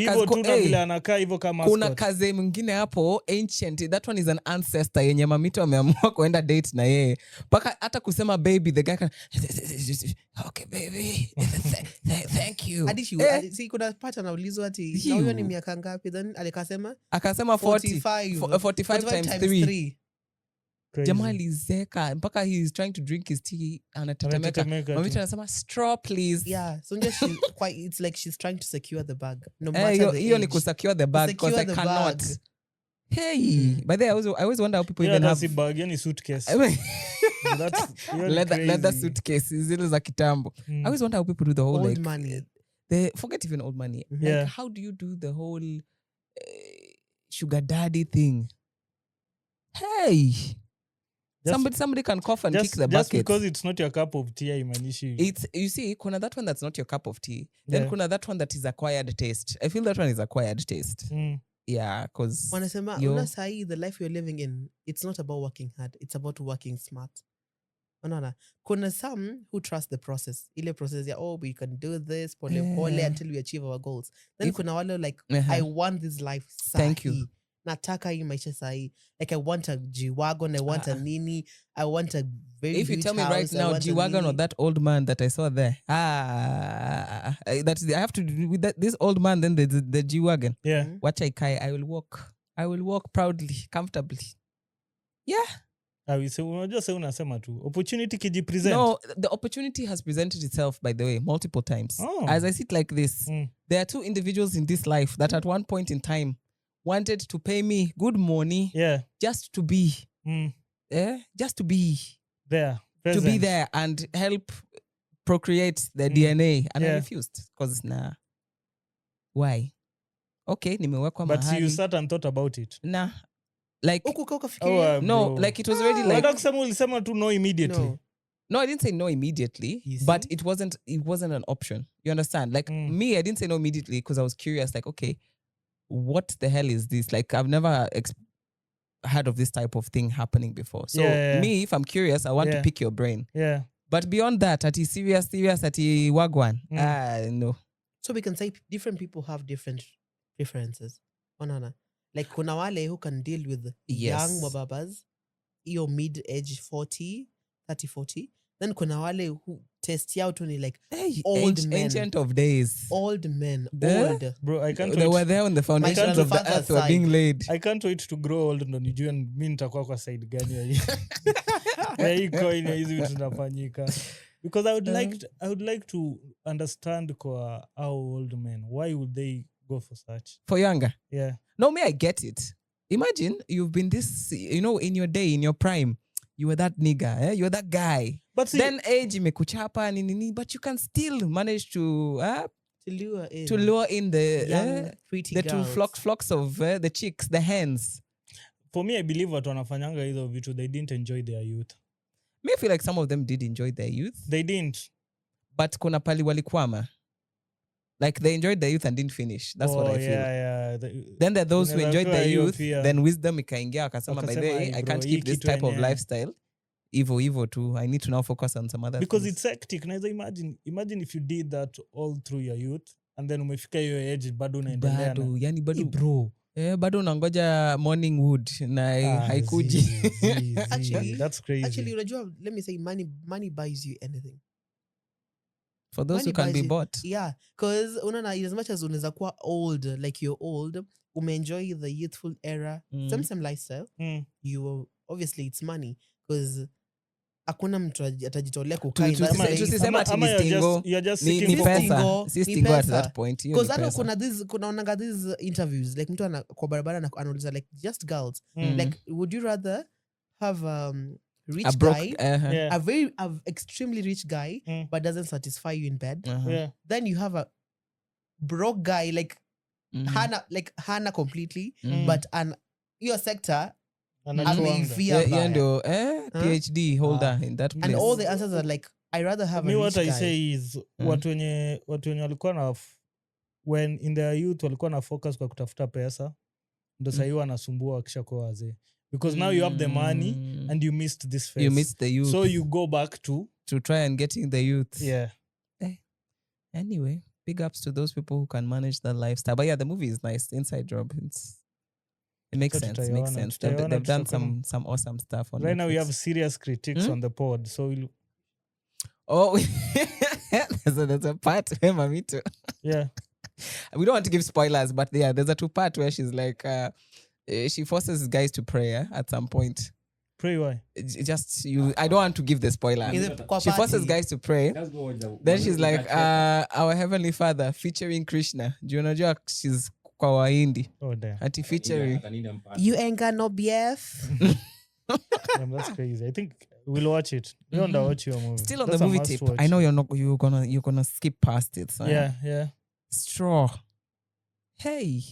kaze mwingine hapo, ancient. That one is an ancestor yenye mamito ameamua kuenda date na yeye. Paka hata kusema baby, the guy can... Okay, baby. Thank you. See, kuna pata naulizwa ati, na huyo ni miaka ngapi? Then alikasema 45 times 3. Jamaa alizeka mpaka he is trying to drink his tea, anatetemeka. Mamito anasema straw please. Yeah, so it's like she's trying to secure the bag. No matter the age. Hiyo ni kusecure the bag because I cannot. Hey, but I always wonder how people even have bag, yani suitcase. Leather suitcase zile za kitambo. I always wonder how people do the whole old money. Forget even old money. Yeah. Like, how do you do the whole sugar daddy thing? Hey. Somebody can cough and kick the bucket. Just because it's not your cup of tea, you see, kuna that one that's not your cup of tea. Then kuna that one that is acquired taste. I feel that one is acquired taste. Yeah, because wanasema una sahi, the life you're living in, it's not about working hard, it's about working smart. Unaona, kuna some who trust the process. Ile process ya we can do this pole until we achieve our goals. Then kuna wale like I want this life sahi. Thank you. Nataka hii maisha sahi. Like I want a G-Wagon, I want a Nini, I want a very if you tell me right now G-Wagon or that old man that I saw there, that's I have to do with this old man, then the G-Wagon. Yeah. Watch I will walk proudly, comfortably. Yeah. Unasema tu opportunity kijipresent. No, the opportunity has presented itself, by the way, multiple times. As I sit like this, there are 2 individuals in this life that at one point in time wanted to pay me good money just to be just to be there. to be there and help procreate the DNA. And I refused because why? Okay, nimewekwa But mahali. you sat and thought about it. Nah. Like no, like it was already like ulisema tu no immediately. No, I didn't say no immediately, but it wasn't an option. You understand? Like me, I didn't say no immediately because I was curious. Like, okay, what the hell is this? Like, I've never heard of this type of thing happening before. So me, if I'm curious, I want to pick your brain. Yeah. But beyond that, ati serious, ati wagwan. No. So we can say different people have different preferences. Onana. Like kuna wale who can deal with young mababas, your mid-age 30, 40. Then kuna wale who test out only like old men. Ancient of days. Old men. Old. Bro, I can't They were there when the foundations of the earth were being laid. I can't wait to grow old ndo nijue mimi nitakuwa kwa side gani ya hii. Ya hii coin hizi vitu zinafanyika. Because I would like to understand kwa how old men, why would they go for such? For younger? Yeah. No, I get it. Imagine you've been this, in your day, in your prime, you were that nigga, you were that guy. But see, then age imekuchapa nini, but you can still manage to lure in the young, pretty the girls. two flocks of the chicks, the hens. For me, I believe watu wanafanyanga hizo vitu, they didn't enjoy their youth. Me, I feel like some of them did enjoy their youth. They didn't. But kuna pali walikwama. Like they enjoyed their youth and didn't finish. That's what I feel. Yeah. Then there are those who enjoyed their youth, then wisdom ikaingia wakasema, by the way, I can't keep this type of lifestyle. Evo too. I need to now focus on some other because things. It's hectic. Naweza imagine if you did that all through your youth and then umefika hiyo age bado unaendelea. Bado bro. Bado unangoja morning wood na haikuji. Actually, that's crazy. Actually, unajua, let me say money buys you anything. For those who can be bought. Yeah, because as much as unaweza kuwa old, like you're old, umeenjoy the youthful era, same lifestyle, you obviously it's money because hakuna mtu atajitolea kukaa tusisema ati ni pesa. Si stingo at that point. Because hata kunaonanga these interviews like mtu kwa barabara anauliza like just girls, like would you rather have rich guy, a very extremely rich guy, but doesn't satisfy you in bed. Then you have a broke guy like hana completely, but your sector PhD holder in that place. And all the answers are like, I rather have a rich what guy. I say is watu wenye walikuwa na when in their youth walikuwa na focus kwa kutafuta pesa ndo sahii wanasumbua wakishakuwa wazee. Because now you have the money and you missed this phase. You missed the youth. So you go back to try and getting the youth. Yeah. Anyway, big ups to those people who can manage that lifestyle. But yeah, the movie is nice. Inside Job. It makes sense. It makes sense. They've done some awesome stuff on right Netflix. Now we have serious critiques on the pod. So there's a part where Mamito. Yeah. We don't want to give spoilers, but yeah, there's a two-part where she's like she forces guys to pray at some point. Pray why? I don't want to give the spoiler. She forces guys to pray. Then she's like, our Heavenly Father featuring Krishna. Do you know she's kwa Wahindi? Oh damn. Ati featuring. You ain't got no BF. Damn, that's crazy. I think we'll watch it. You don't watch your movie. Still on the movie tip. I know you're gonna skip past it. So yeah. Straw. Hey.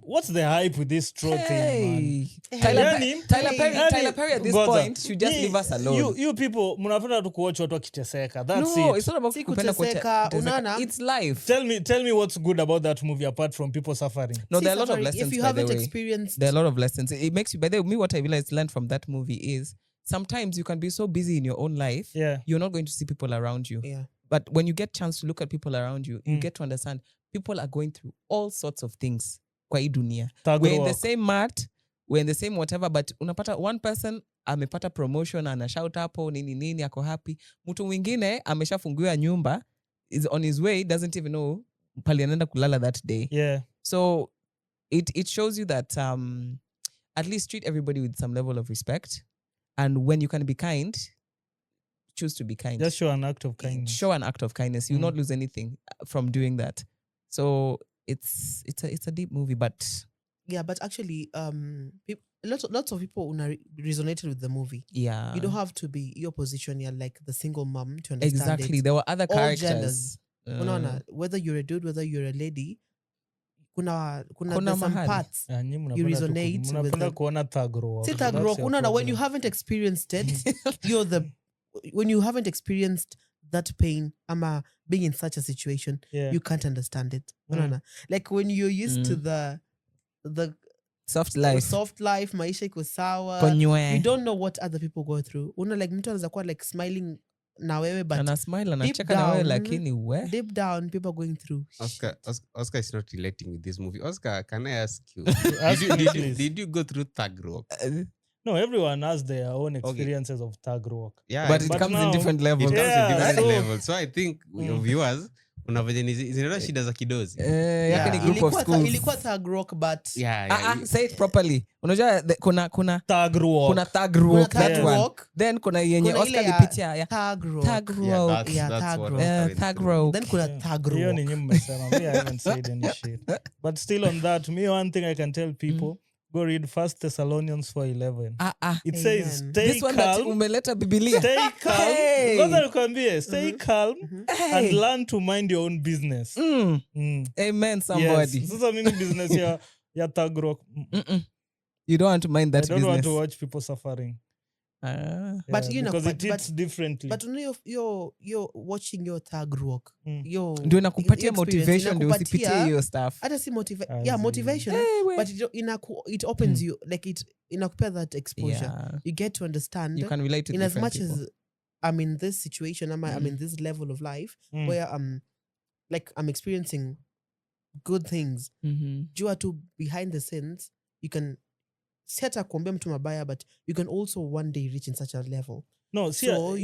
What's the hype with this straw thing, man? Tyler Perry at this point should just leave us alone. You people, mnafuna tu kuwatch watu wakiteseka. That's it. No, it's not about kuteseka. It's life. Tell me what's good about that movie apart from people suffering. No, there are a lot of lessons. If you haven't experienced, there are a lot of lessons. It makes you. By the way, me, what I realized learned from that movie is sometimes you can be so busy in your own life, you're not going to see people around you. Yeah. But when you get chance to look at people around you, you get to understand people are going through all sorts of things. Kwa hii dunia. We're in the same mat, we're in the same whatever, but unapata one person amepata promotion, ana shout hapo, nini, ako happy. Mtu mwingine ameshafungiwa nyumba, is on his way, doesn't even know pali anaenda kulala that day. Yeah. So it shows you that at least treat everybody with some level of respect. And when you can be kind, choose to be kind. Just show an act of kindness. Show an act of kindness. You'll not lose anything from doing that. So it's a deep movie, but yeah, but actually, lots of people resonated with the movie. Yeah. You don't have to be your position. You're like the single mom to understand Exactly. it. There were other All characters. genders. Whether you're a dude, whether you're a lady, kuna there's some mahali. parts you resonate with them. kuona thug rock. See, thug rock, when you haven't experienced it, when you haven't experienced that pain, being in such a situation, you can't understand it. Like when you're used to the soft life, maisha iko sawa, you don't know what other people go through. Like mtu anaweza kuwa like smiling na wewe, but ana smile anacheka na wewe, lakini deep down people are going through. Oscar is not relating with this movie. Oscar, can I ask you? Did you go through thug rock? No, everyone has their own experiences of thug rock. Yeah, but it comes in different levels. So I think your viewers zinaona shida za kidozi. Yake ni group of schools. Ilikuwa thug rock, but say it properly. Unajua kuna thug rock. Kuna thug rock, that one. Then kuna yenye Oscar lipitia thug rock. Thug rock. Thug rock. Then kuna thug rock. Hiyo ni nyinyi mmesema. Me, I haven't said any shit. But still on that, one thing I can tell people, go read 1 Thessalonians 4:11. It says, stay this one calm. That umeleta Biblia. Stay calm. Stay calm and learn to mind your own business. Amen, somebody. Yes. Sasa mimi business ya thug rock. You don't want to mind that business. I don't want to watch people suffering. But because it hits differently. But you're watching your thug rock. Ndio inakupatia motivation ndio usipitie hiyo stuff. Hata si motivation. But it opens you, like it inakupea that exposure. You get to understand. You can relate to in as much people. as I'm in this situation, I'm in this level of life where I'm experiencing good things. Jua tu behind the scenes, you can set a kuambia mtu mabaya, but you can also one day reach in such a level. No, see, so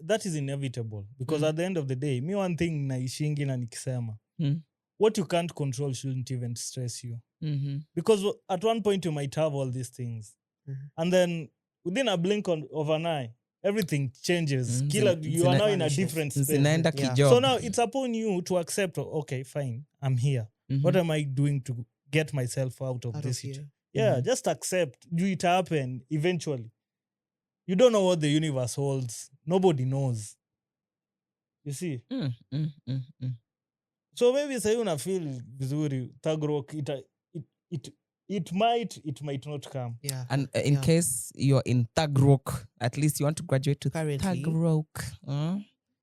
that is inevitable because at the end of the day, me one thing naishingi na nikisema, what you can't control shouldn't even stress you. Because at one point you might have all these things, and then within a blink of an eye, everything changes. You are now in a different space. So now it's upon you to accept, okay, fine, I'm here. What am I doing to get myself out of this situation? Just accept. Do it happen eventually. You don't know what the universe holds. Nobody knows. You see? So maybe say una feel vizuri thug rock, it might not come. Yeah. And in case you're in thug rock, at least you want to graduate to thug rock.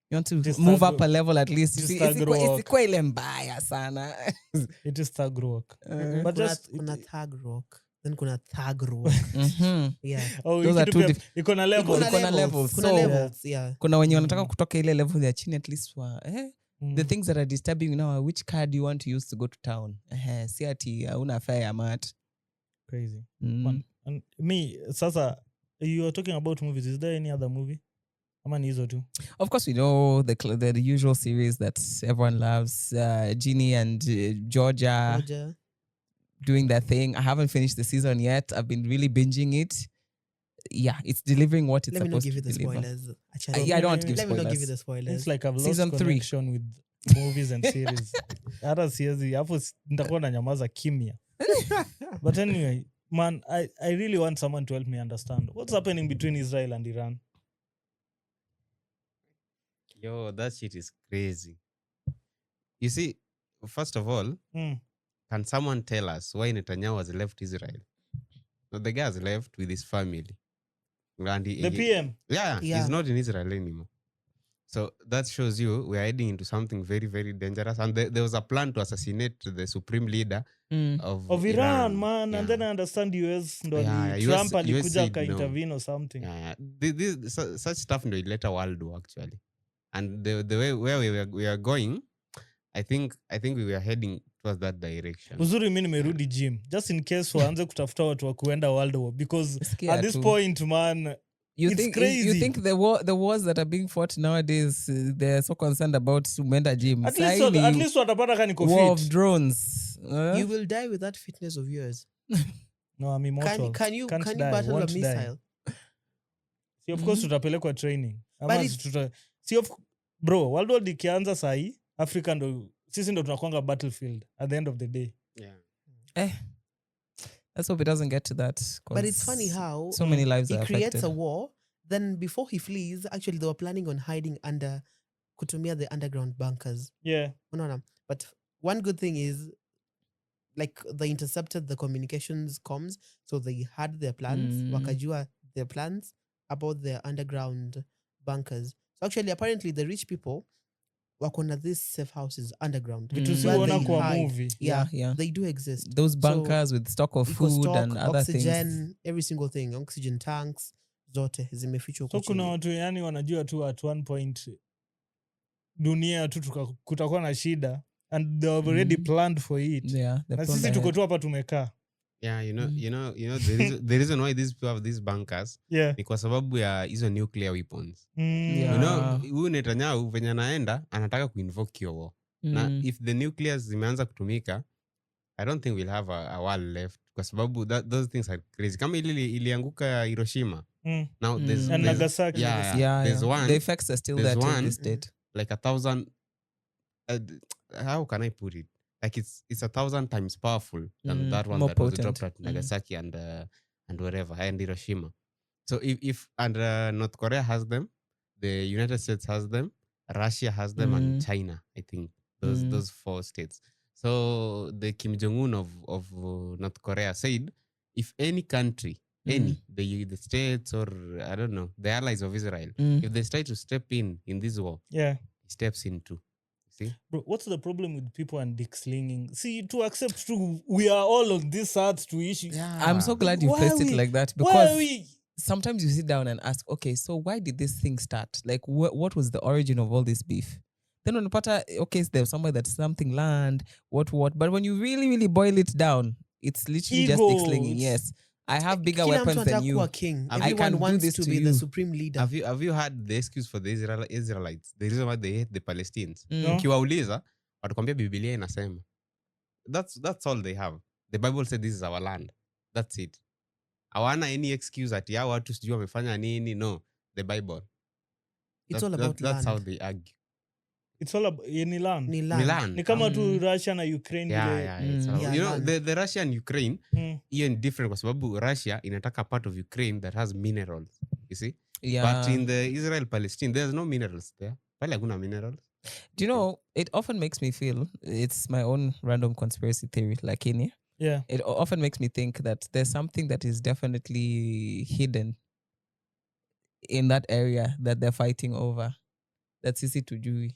You want to just move up a level at least. Isikuwa ile mbaya sana. It is thug rock. But just kuna thug rock. Then kuna thug rock. Those are two different. Kuna levels. Kuna levels, yeah. Kuna wenye wanataka kutoka ile level ya chini at least the things that are disturbing you now, which card do you want to use to go to town? Si ati hauna affair ya mat. Crazy. And me, sasa, you are talking about movies. Is there any other movie? Of course, we know the usual series that everyone loves. Ginny and Georgia doing their thing. I haven't finished the season yet. I've been really binging it. Yeah, it's delivering what it's supposed to deliver. I don't want to give spoilers. Let me not give you the spoilers. It's like I've lost season connection 3 with movies and series. Hata siwezi hapo nitakuwa na nyamaza kimya. But anyway, man, I really want someone to help me understand what's happening between Israel and Iran. Yo, that shit is crazy. You see, first of all, can someone tell us why Netanyahu has left Israel? No, the guy has left with his family. The PM? Yeah, he's not in Israel anymore. So that shows you we are heading into something very, very dangerous. And there was a plan to assassinate the supreme leader of Iran, man. Yeah. And then I understand US, Trump alikuja ka-intervene or something. Such stuff ndo ileta world war actually. And the way where we are going, I think we were heading towards that direction. Uzuri mimi nimerudi gym just in case waanze kutafuta watu wa kuenda world war because at this point, man, it's crazy. You think the wars that are being fought nowadays, they're so concerned about Sumenda gym. At least watapata kani ko fit. War of drones. You will die with that fitness of yours. No, I'm immortal. Can you battle a missile? See, of course tutapelekwa training. Bro, world war ikianza sahi, Africa ndo sisi ndo tunakuanga battlefield at the end of the day. Yeah. Let's hope it doesn't get to that. But it's funny how so many lives he are creates affected. a war. Then before he flees, actually they were planning on hiding under kutumia the underground bunkers. Yeah. No. But one good thing is, like, they intercepted the communications comms, so they had their plans. Wakajua their plans about their underground bunkers. So actually, apparently, the rich people wakona these safe houses underground. Vitusiona kwa movie. Yeah, they do exist. Those bunkers with stock of food and other oxygen, things. every single thing, oxygen tanks, zote zimefichwa. So kuna watu yani wanajua tu at one point dunia tu kutakuwa na shida and they have already planned for it. Yeah, na sisi tuko tu hapa tumekaa. Yeah, you know the reason why these people have these bunkers ni kwa sababu ya hizo nuclear weapons. You know, huyu Netanyahu venye anaenda anataka kuinvoke your war. Na if the nuclears zimeanza kutumika, I don't think we'll have a war left kwa sababu those things are crazy. Kama ilianguka Hiroshima. Now there's Nagasaki. There's one. The effects are still there to this date. Like 1,000 how can I put it? Like it's 1,000 times powerful than that one more that was potent. dropped at Nagasaki and wherever, and Hiroshima. So if North Korea has them, the United States has them, Russia has them, and China, I think those 4 states. So the Kim Jong-un of North Korea said, if any country, the states or I don't know, the allies of Israel, if they try to step in this war, he steps in too. See? Bro, what's the problem with people and dick slinging? See, to accept true, we are all on this earth to issue. Yeah. I'm so glad you placed it like that, because sometimes you sit down and ask, okay, so why did this thing start? Like, what was the origin of all this beef? Then on the pattern, okay, there's somewhere that's something land, what. But when you really, really boil it down, it's literally just dick slinging. Yes. I have bigger weapons than you. King. I Everyone can wants do this to to be you. the supreme leader. Have you had the excuse for the Israelites? The reason why they hate the Palestinians. Ukiwauliza, watakwambia Biblia inasema. That's all they have. The Bible said this is our land. That's it. Hawana any excuse ati hao watu sijui wamefanya nini. No, the Bible. It's all about that's land. how they argue. It's all about ni land. Ni kama tu Russia na Ukraine. You know, the Russia and Ukraine, hiyo ni different kwa sababu Russia inataka part of Ukraine that has minerals. You see? Yeah. But in the Israel-Palestine, there's no minerals there. Pale hakuna minerals. Do you know, it often makes me feel, it's my own random conspiracy theory, lakini. Yeah. It often makes me think that there's something that is definitely hidden in that area that they're fighting over. That's easy to do.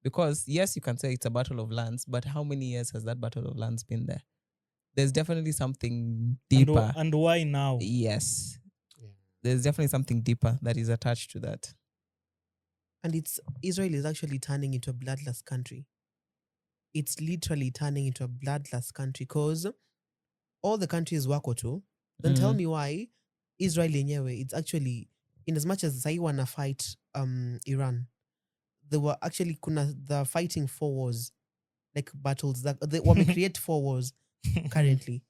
Because yes, you can say it's a battle of lands, but how many years has that battle of lands been there? There's definitely something deeper. And why now? Yes. Yeah. There's definitely something deeper that is attached to that. And Israel is actually turning into a bloodless country. It's literally turning into a bloodless country because all the countries wako tu. Then tell me why Israel yenyewe, it's actually, in as much as sahi wana fight Iran, they were actually they're fighting 4 wars, like battles that they want to create 4 wars currently.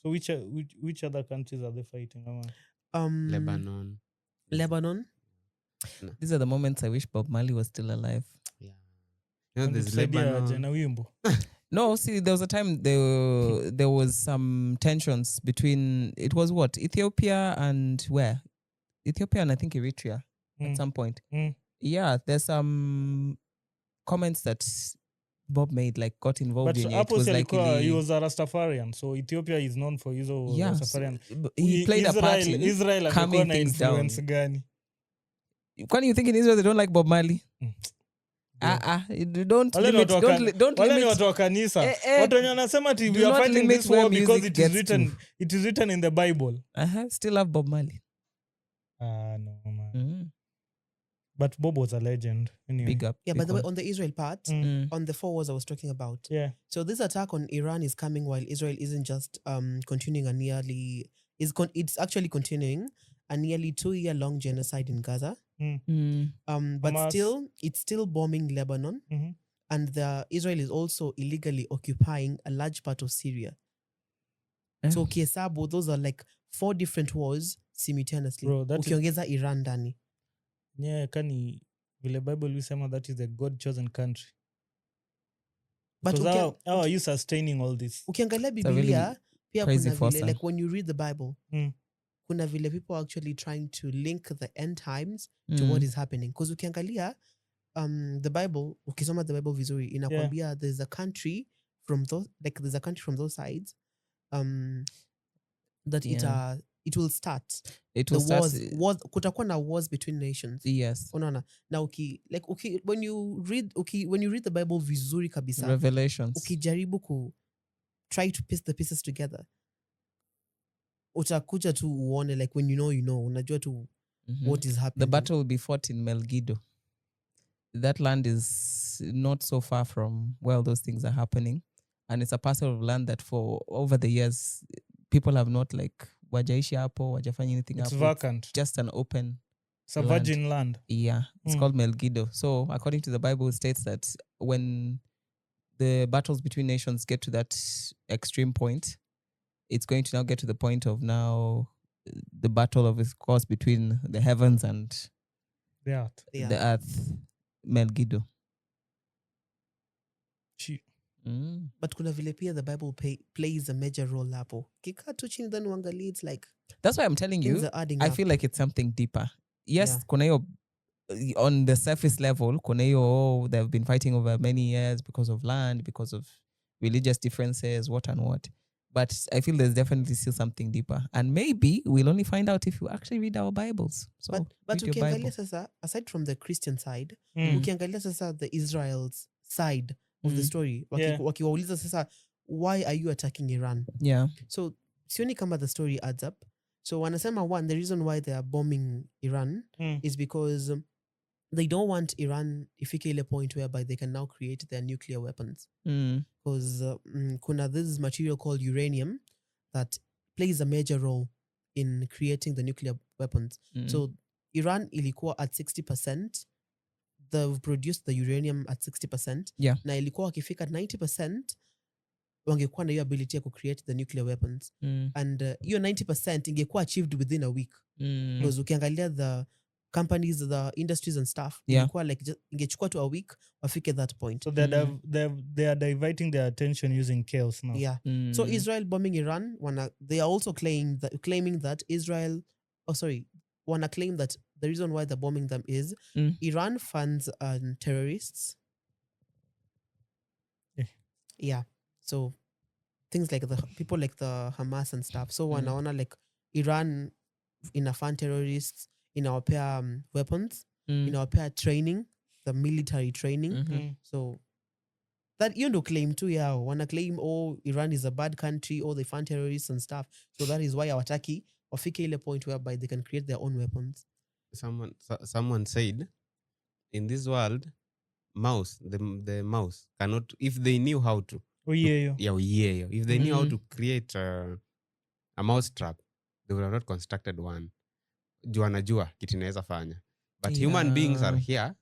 So which other countries are they fighting? Lebanon. No. These are the moments I wish Bob Marley was still alive. Yeah. You know, there's Lebanon. No, see, there was a time there was some tensions between, it was what? Ethiopia and where? Ethiopia and I think Eritrea at some point. Yeah, there's some comments that Bob made, like got involved in it. It was like he was a Rastafarian, so Ethiopia is known for his Rastafarian. So he played a part in Israel calming things down. Kwani you think in Israel they don't like Bob Marley? Don't limit. Wale ni watu wa kanisa. Watu wenye wanasema we are fighting this war because it is written in the Bible. Still have Bob Marley. No man. But Bob was a legend. Anyway. Big up. Yeah, by the way, on the Israel part, on the 4 wars I was talking about. Yeah. So this attack on Iran is coming while Israel isn't just continuing it's actually continuing a nearly 2-year-long genocide in Gaza. But it's still bombing Lebanon. And Israel is also illegally occupying a large part of Syria. So Kisumu, those are like 4 different wars simultaneously. Ukiongeza Iran ndani. Yeah, kani vile Bible usema that is a God chosen country. But how are you sustaining all this? Ukiangalia Biblia, pia kuna vile, like when you read the Bible, kuna vile people are actually trying to link the end times to what is happening. Because ukiangalia the Bible, ukisoma the Bible vizuri, inakwambia there's a country from those, like there's a country from those sides that it will start. Wars, kutakuwa na wars between nations. Yes. Unaona? Na when you read the Bible vizuri kabisa, Revelations. Ukijaribu ku try to piece the pieces together, utakuja tu uone, like when you know, unajua tu what is happening. The battle will be fought in Megiddo. That land is not so far from where those things are happening. And it's a parcel of land that for over the years, people have not wajaishi hapo, wajafanya anything it's hapo. Vacant. It's just an open It's a virgin land. Yeah. It's called Megiddo. So according to the Bible, it states that when the battles between nations get to that extreme point, it's going to now get to the point of now the battle of course between the heavens and the earth. The earth. Megiddo. But kuna vile pia the Bible plays a major role hapo. Kika tu chini then uangalie, it's like that's why I'm telling you, I feel like it's something deeper. Yes, kuna hiyo on the surface level, kuna hiyo they've been fighting over many years because of land, because of religious differences, what and what. But I feel there's definitely still something deeper. And maybe we'll only find out if you actually read our Bibles. So, but ukiangalia sasa, aside from the Christian side, ukiangalia sasa the Israel's side of the story, wakiwauliza sasa, why are you attacking Iran? Yeah. So, sioni kama the story adds up. So, wanasema one, the reason why they are bombing Iran is because they don't want Iran ifike ile point whereby they can now create their nuclear weapons. Because kuna this material called uranium that plays a major role in creating the nuclear weapons. So Iran ilikuwa at 60%. They've produced the uranium at 60%. Yeah. Na ilikuwa wakifika 90%, wangekuwa na hiyo ability to create the nuclear weapons. And hiyo 90% ingekuwa achieved within a week. Because ukiangalia the companies, the industries and stuff, ingechukua to a week wafike that point. So they are diverting their attention using chaos now. Yeah. So Israel bombing Iran, they are also claiming that Israel, wanna claim that the reason why they're bombing them is Iran funds terrorists. Yeah. So things like the people like the Hamas and stuff. So wanaona like Iran ina fund terrorists, inawapea weapons, inawapea training, the military training. So that hiyo ndo claim tu yao. Wana claim, Iran is a bad country, they fund terrorists and stuff. So that is why hawataki wafike ile point whereby they can create their own weapons. Someone said, in this world, the mouse cannot, if they knew how to. If they knew how to create a mouse trap, they would have not constructed one. Jua kitu inaweza fanya. But human beings are here,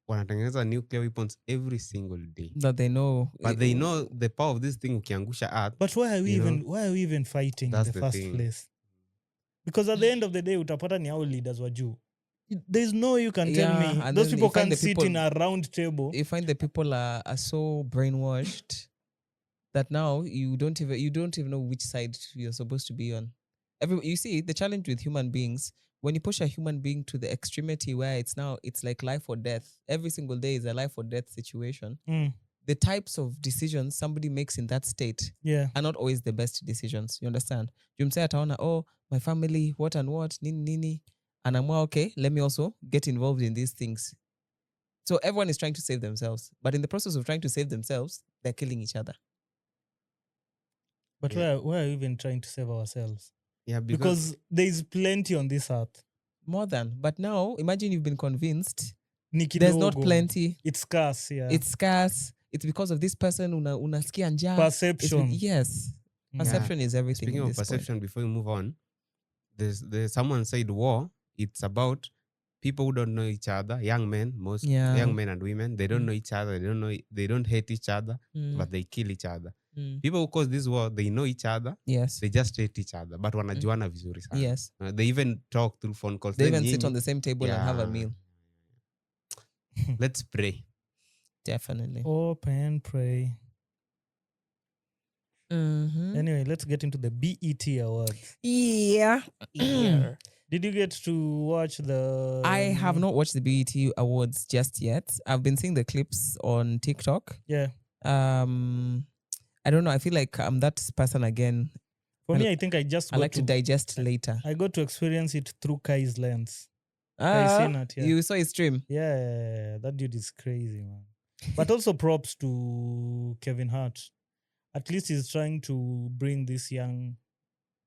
wanatengeneza nuclear weapons every single day. That they know. But they know the power of this thing ukiangusha earth. But why are we even fighting in the first place? Because at the end of the day, utapata ni hao leaders wa juu. There's no way you can tell me. Those people can sit in a round table. You find the people are so brainwashed that now you don't even know which side you're supposed to be on. You see, the challenge with human beings, when you push a human being to the extremity where it's like life or death, every single day is a life or death situation. The types of decisions somebody makes in that state are not always the best decisions. You understand? You say ataona, my family, what and what, nini. And I'm okay, let me also get involved in these things. So everyone is trying to save themselves. But in the process of trying to save themselves, they're killing each other. But why are we even trying to save ourselves? Yeah, because there is plenty on this earth. More than. But now, imagine you've been convinced there's not plenty. It's scarce, yeah. It's scarce. It's because of this person, unasikia njaa. Perception. Yes. Perception is everything. Speaking of perception, before we move on, there's someone said war, it's about people who don't know each other, young men, young men and women, they don't know each other, they don't hate each other, but they kill each other. People who cause this war, they know each other. Yes. They just hate each other, but wanajuana vizuri sana. Yes. They even talk through phone calls. They even sit on the same table and have a meal. Let's pray. Definitely. Hope and pray. Anyway, let's get into the BET awards. Yeah. Did you get to watch the... I have not watched the BET awards just yet. I've been seeing the clips on TikTok. Yeah. I don't know. I feel like I'm that person again. For me, I think I like to digest later. I got to experience it through Kai's lens. You saw his stream? Yeah, that dude is crazy, man. But also props to Kevin Hart. At least he's trying to bring this young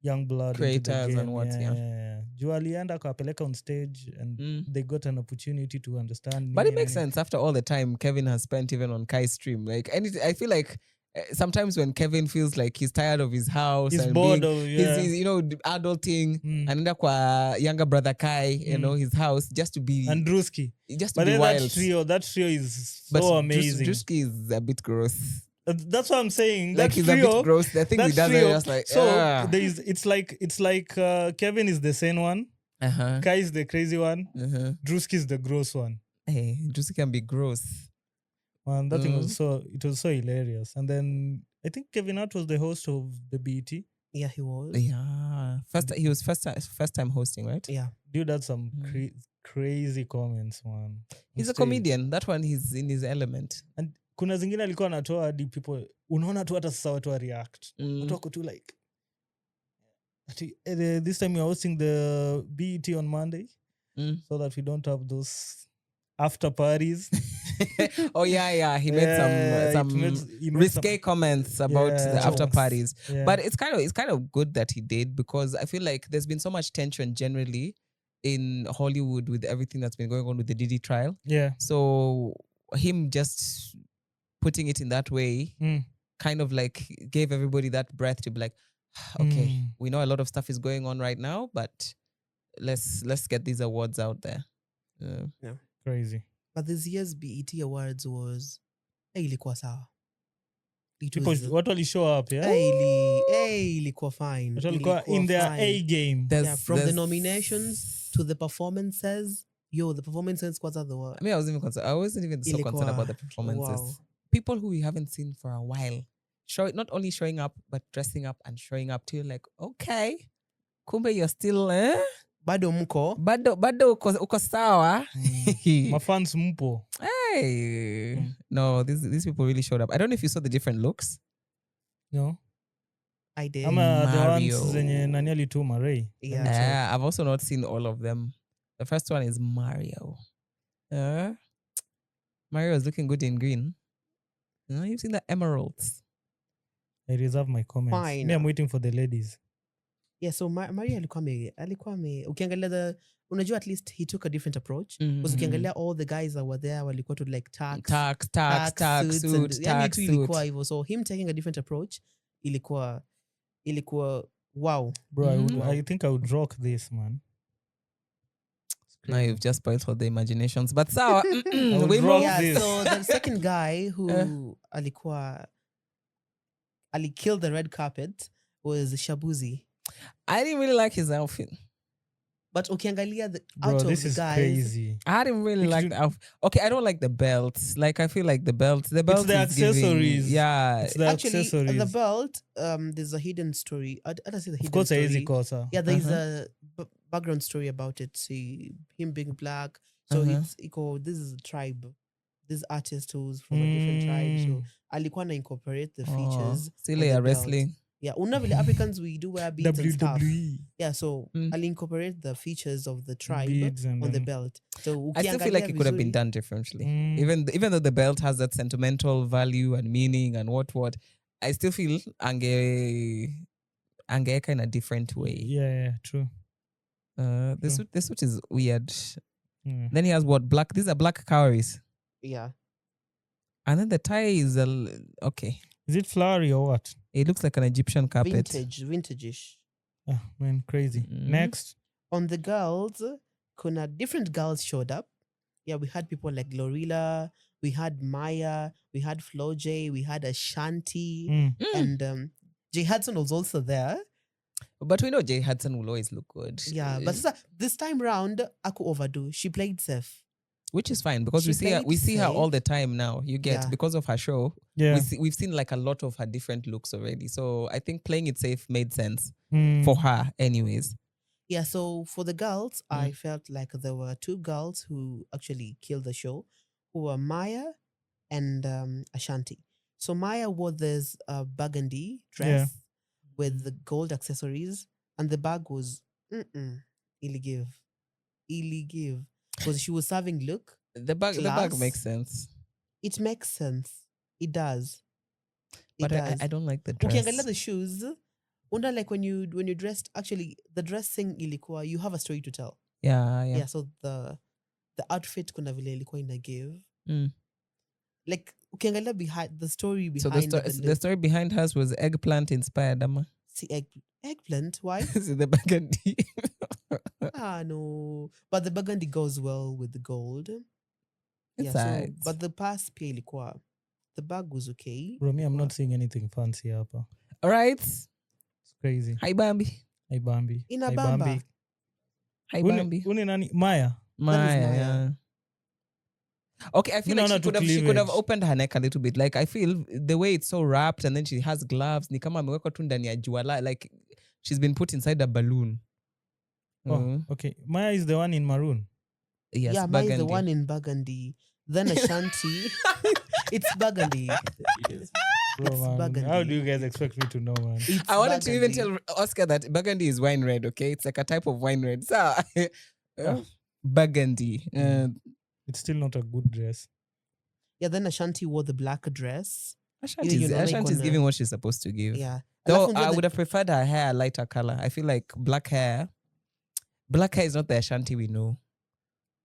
blood creators into the game. And what, Juu alienda akawapeleka on stage and they got an opportunity to understand. But it makes sense after all the time Kevin has spent even on Kai's stream. Like, I feel like sometimes when Kevin feels like he's tired of his house, he's and bored of his adulting, and kwa younger brother Kai, his house, just to be and Drewski, just to be wild. That trio is so amazing. Drewski is a bit gross. That's what I'm saying. Like, he's trio, a bit gross. The thing he does is just like it's like Kevin is the sane one, Kai is the crazy one, Drewski is the gross one. Hey, Drewski can be gross. Man, that thing was so hilarious. And then I think Kevin Hart was the host of the BET. Yeah, he was. Yeah, he was first time hosting, right? Yeah, dude had some crazy comments, man. He's a comedian. That one, he's in his element. And kuna zingine alikuwa anatoa hadi people unaona tu hata sasa watu wa react. Watu wako tu like this time we are hosting the BET on Monday so that we don't have those after parties. Oh yeah, he made some risque comments about the after parties. Yeah. But it's kind of good that he did, because I feel like there's been so much tension generally in Hollywood with everything that's been going on with the Diddy trial. Yeah. So him just putting it in that way kind of like gave everybody that breath to be like, okay, we know a lot of stuff is going on right now, but let's get these awards out there. Yeah. Crazy. But this year's BET Awards was ilikuwa sawa. What will show up, yeah? Ilikuwa fine. Ilikuwa in their A game. From the nominations to the performances. The performances was the word. I mean, I wasn't even so concerned about the performances. Wow. People who we haven't seen for a while, not only showing up, but dressing up and showing up too. Like, okay, kumbe you're still, bado mko. Bado uko sawa. Mafans mpo. Hey. No, these people really showed up. I don't know if you saw the different looks. No. I did. The ones zenye nani alituma Ray. Yeah, I've also not seen all of them. The first one is Mario. Mario is looking good in green. You've seen the emeralds. I reserve my comments. Fine. Me, I'm waiting for the ladies. Yeah, so Mario alikuwa ukiangalia unajua at least he took a different approach. Because ukiangalia all the guys that were there walikuwa to like tax suit. Ilikuwa hivyo. So him taking a different approach ilikuwa wow. Bro, I think I would rock this, man. Now you've just spoiled for the imaginations. But so we move. Yeah, so the second guy who killed the red carpet was Shabuzi. I didn't really like his outfit. But ukiangalia this is guys, crazy. I didn't really like the outfit. Okay, I don't like the belt. Like, I feel like the belt it's the accessories. Giving, yeah. It's the accessories. The belt, there's a hidden story. I don't say the hidden story. Yeah, there's a background story about it. See, him being black. So this is a tribe. This artist who's from a different tribe. So alikuwa na incorporate the features. Still wrestling. Yeah, unavile Africans we do wear beads and stuff. Yeah, so I'll incorporate the features of the tribe on the belt. So I still feel like it could have been done differently. Even though the belt has that sentimental value and meaning and what, I still feel angeka in a different way. Yeah, true. The suit is weird. Then he has black. These are black cowries. Yeah. And then the tie is okay. Is it flowery or what? It looks like an Egyptian carpet. Vintage-ish. Oh, man, crazy. Next. On the girls, different girls showed up. Yeah, we had people like Glorilla, we had Maya, we had Flo J, we had Ashanti, and Jay Hudson was also there. But we know Jay Hudson will always look good. Yeah, but this time round, Aku overdo. She played safe. Which is fine because we see her all the time now. You get because of her show. Yeah. We've seen like a lot of her different looks already. So I think playing it safe made sense for her anyways. Yeah, so for the girls, I felt like there were two girls who actually killed the show, who were Maya and Ashanti. So Maya wore this burgundy dress with the gold accessories, and the bag was illy give, because she was serving look. The bag makes sense. It makes sense. It does. But I don't like the dress. Ukiangalia the shoes, wonder like when you dressed, actually the dressing ilikuwa, you have a story to tell. Yeah. So the outfit kuna vile ilikuwa ina give. Like ukiangalia behind the story behind the story behind hers was eggplant inspired, ama? See eggplant, why? See the burgundy. No. But the burgundy goes well with the gold. So, but the pass pia ilikuwa, the bag was okay. Bro, me, I'm not seeing anything fancy hapa. All right. It's crazy. Hi Bambi. Ina bamba. Hi Bambi. Uni nani? Maya. Yeah. Okay, I feel like she could have opened her neck a little bit. Like I feel the way it's so wrapped, and then she has gloves. Ni kama amewekwa tu ndani ya juala. Like she's been put inside a balloon. Oh, okay. Maya is the one in maroon. Yes, yeah, Maya is the one in burgundy. Then Ashanti. It's burgundy. Bro, man, burgundy. How do you guys expect me to know, man? I wanted to even tell Oscar that burgundy is wine red, okay? It's like a type of wine red. So, burgundy. It's still not a good dress. Yeah, then Ashanti wore the black dress. Ashanti's giving what she's supposed to give. Yeah. Though I would have preferred her hair a lighter color. I feel like black hair is not the Ashanti we know.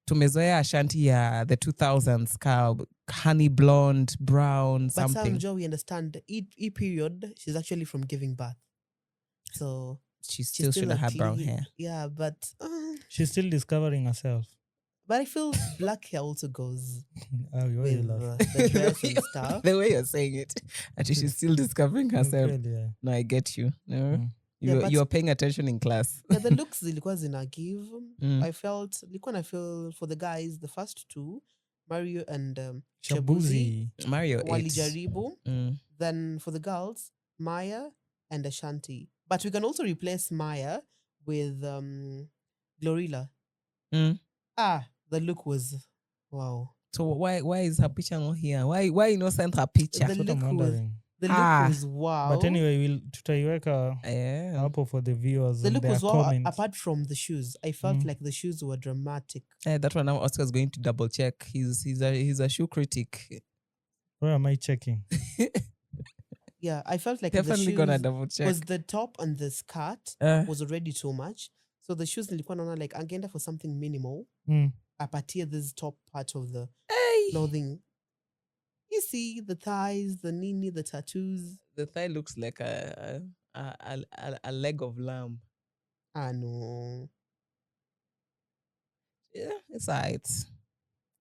Tumezoea Ashanti the 2000s ka honey blonde, brown, something. But Sam, we understand E period, she's actually from giving birth. So she still should have had brown hair. Yeah, but she's still discovering herself. But I feel black hair also goes with the dress and stuff. The way you're saying it, actually, she's still discovering herself. Okay, yeah. No, I get you. No. You're paying attention in class. Yeah, the looks zilikuwa zina give. I feel for the guys, the first two, Mario and Shabuzi. Mario walijaribu. Then for the girls, Maya and Ashanti. But we can also replace Maya with Glorilla. The look was wow. So why is her picture not here? Why you not send her picture? The look was wow. But anyway, tutaiweka hapo for the viewers. The look was wow. Comments. Apart from the shoes, I felt like the shoes were dramatic. That one now Oscar's going to double check. He's a shoe critic. Where am I checking? Yeah, I felt like definitely the shoes gonna double check. Was the top and the skirt was already too much. So the shoes nilikuwa naona like angeenda for something minimal. Apatia this top part of the clothing. You see the thighs, the nini, the tattoos. The thigh looks like a leg of lamb. No. Yeah, it's alright.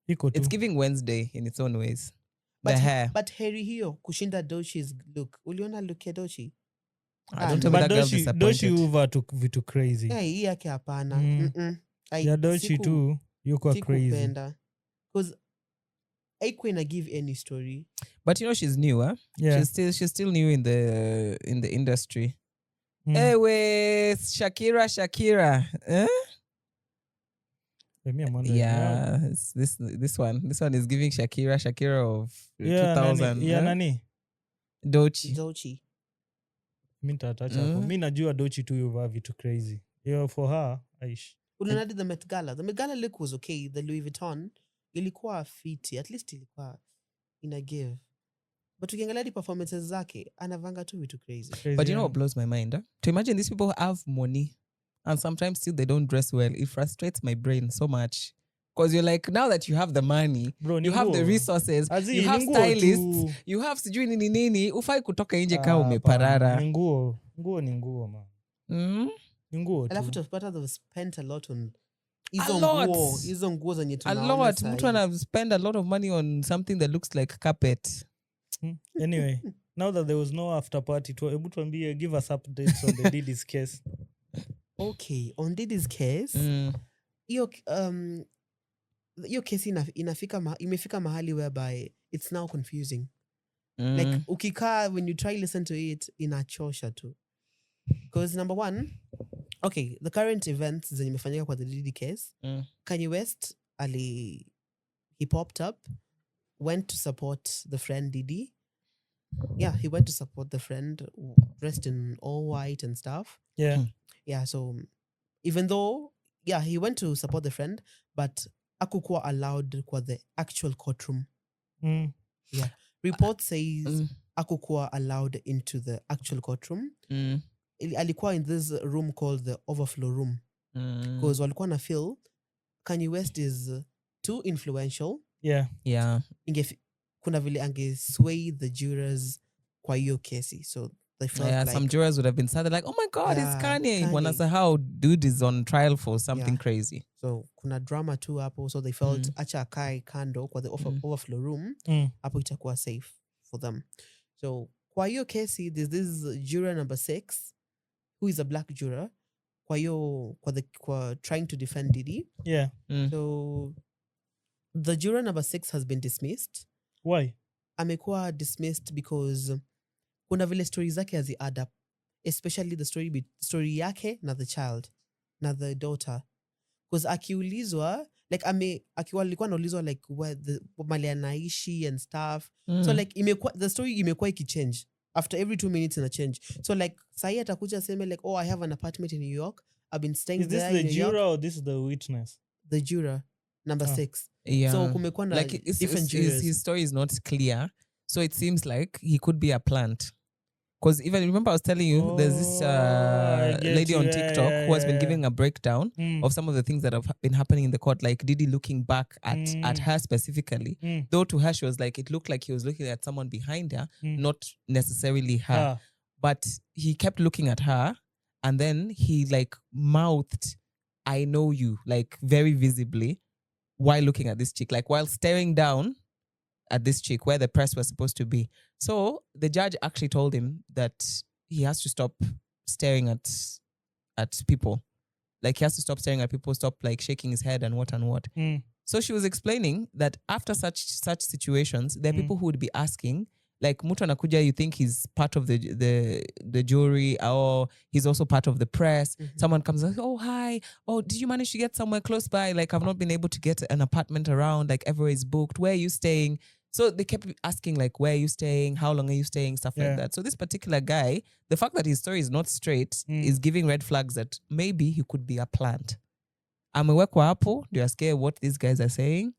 It's giving Wednesday in its own ways. The hair. But heri hiyo kushinda Dochi's look. Uliona look ya Dochi? Don't tell me that girl's disappointed. Dochi uva vitu crazy. Yeah, hii yake hapana. Ya Dochi tu yuko crazy. Because haikuwa ina give any story. But you know she's new, huh? Yeah. She's still new in the industry. Anyway, Shakira. Yeah, this one is giving Shakira of 2000. Nani? Dochi. Mi nitatacha hapo. Mi najua Dochi tu yuva vitu crazy. For her, aish. Ulinadi the Met Gala. The Met Gala look was okay. The Louis Vuitton ilikuwa fiti. At least ilikuwa ina give. But ukiangalia the performances zake, anavanga tu vitu crazy. But you know what blows my mind? To imagine these people have money and sometimes still they don't dress well. It frustrates my brain so much. Because you're like, now that you have the money, bro, you have the resources, you have stylists, you have sijui nini, ufai kutoka nje kama umeparara. Ni nguo man. Ni nguo tu. Alafu tupata they've spent a lot on hizo nguo zenye tunaona. A lot. Mtu ana spend a lot of money on something that looks like carpet. Anyway, now that there was no after party, hebu tuambie, give us updates on the Didi's case. Okay, on Didi's case, hiyo kesi imefika mahali whereby it's now confusing. Like ukika, when you try listen to it, inachosha too. Because number one, okay, the current events zenye imefanyika kwa the Diddy case, Kanye West he popped up, went to support the friend Diddy. Yeah, he went to support the friend dressed in all white and stuff. Yeah. Yeah, so even though, yeah, he went to support the friend, but akukuwa allowed kwa the actual courtroom. Yeah. Report says akukuwa allowed into the actual courtroom. Alikuwa in this room called the overflow room. Because walikuwa na feel Kanye West is too influential. Yeah. Yeah. Kuna vile ange sway the jurors kwa hiyo kesi. So they felt like some jurors would have been sad. They're like, oh my God, it's Kanye. Wanasa how dude is on trial for something crazy. So kuna drama too hapo. So they felt acha akae kando kwa the overflow room. Hapo itakuwa safe for them. So kwa hiyo kesi, there's this juror number 6 who is a black juror. Kwa trying to defend Diddy. Yeah. So the juror number 6 has been dismissed. Why? Amekuwa dismissed because kuna vile story zake hazi add up, especially the story yake na the child na the daughter, because akiulizwa like alikuwa anaulizwa like where the mali anaishi and stuff. So like the story imekuwa ikichange after every 2 minutes in a change. So like sahi atakuja aseme like, oh, I have an apartment in New York, I've been staying there. Is this the juror or this is the witness? The juror number 6. Yeah. So kumekuwa na like different jurors. His story is not clear, so it seems like he could be a plant. Because even remember I was telling you there's this lady on TikTok who has been giving a breakdown of some of the things that have been happening in the court, like Diddy looking back at her specifically. Though to her she was like, it looked like he was looking at someone behind her, not necessarily her. But he kept looking at her and then he like mouthed, I know you, like very visibly while looking at this chick, like while staring down at this chick where the press was supposed to be. So the judge actually told him that he has to stop staring at people. Like he has to stop staring at people, stop like shaking his head and what. So she was explaining that after such situations, there are people who would be asking, like Mutu anakuja, you think he's part of the jury or he's also part of the press. Someone comes like, oh, hi. Oh, did you manage to get somewhere close by? Like I've not been able to get an apartment around, like everywhere is booked. Where are you staying? So they kept asking like, where are you staying? How long are you staying? Stuff like that. So this particular guy, the fact that his story is not straight is giving red flags that maybe he could be a plant. Amewekwa hapo, do you scare what these guys are saying?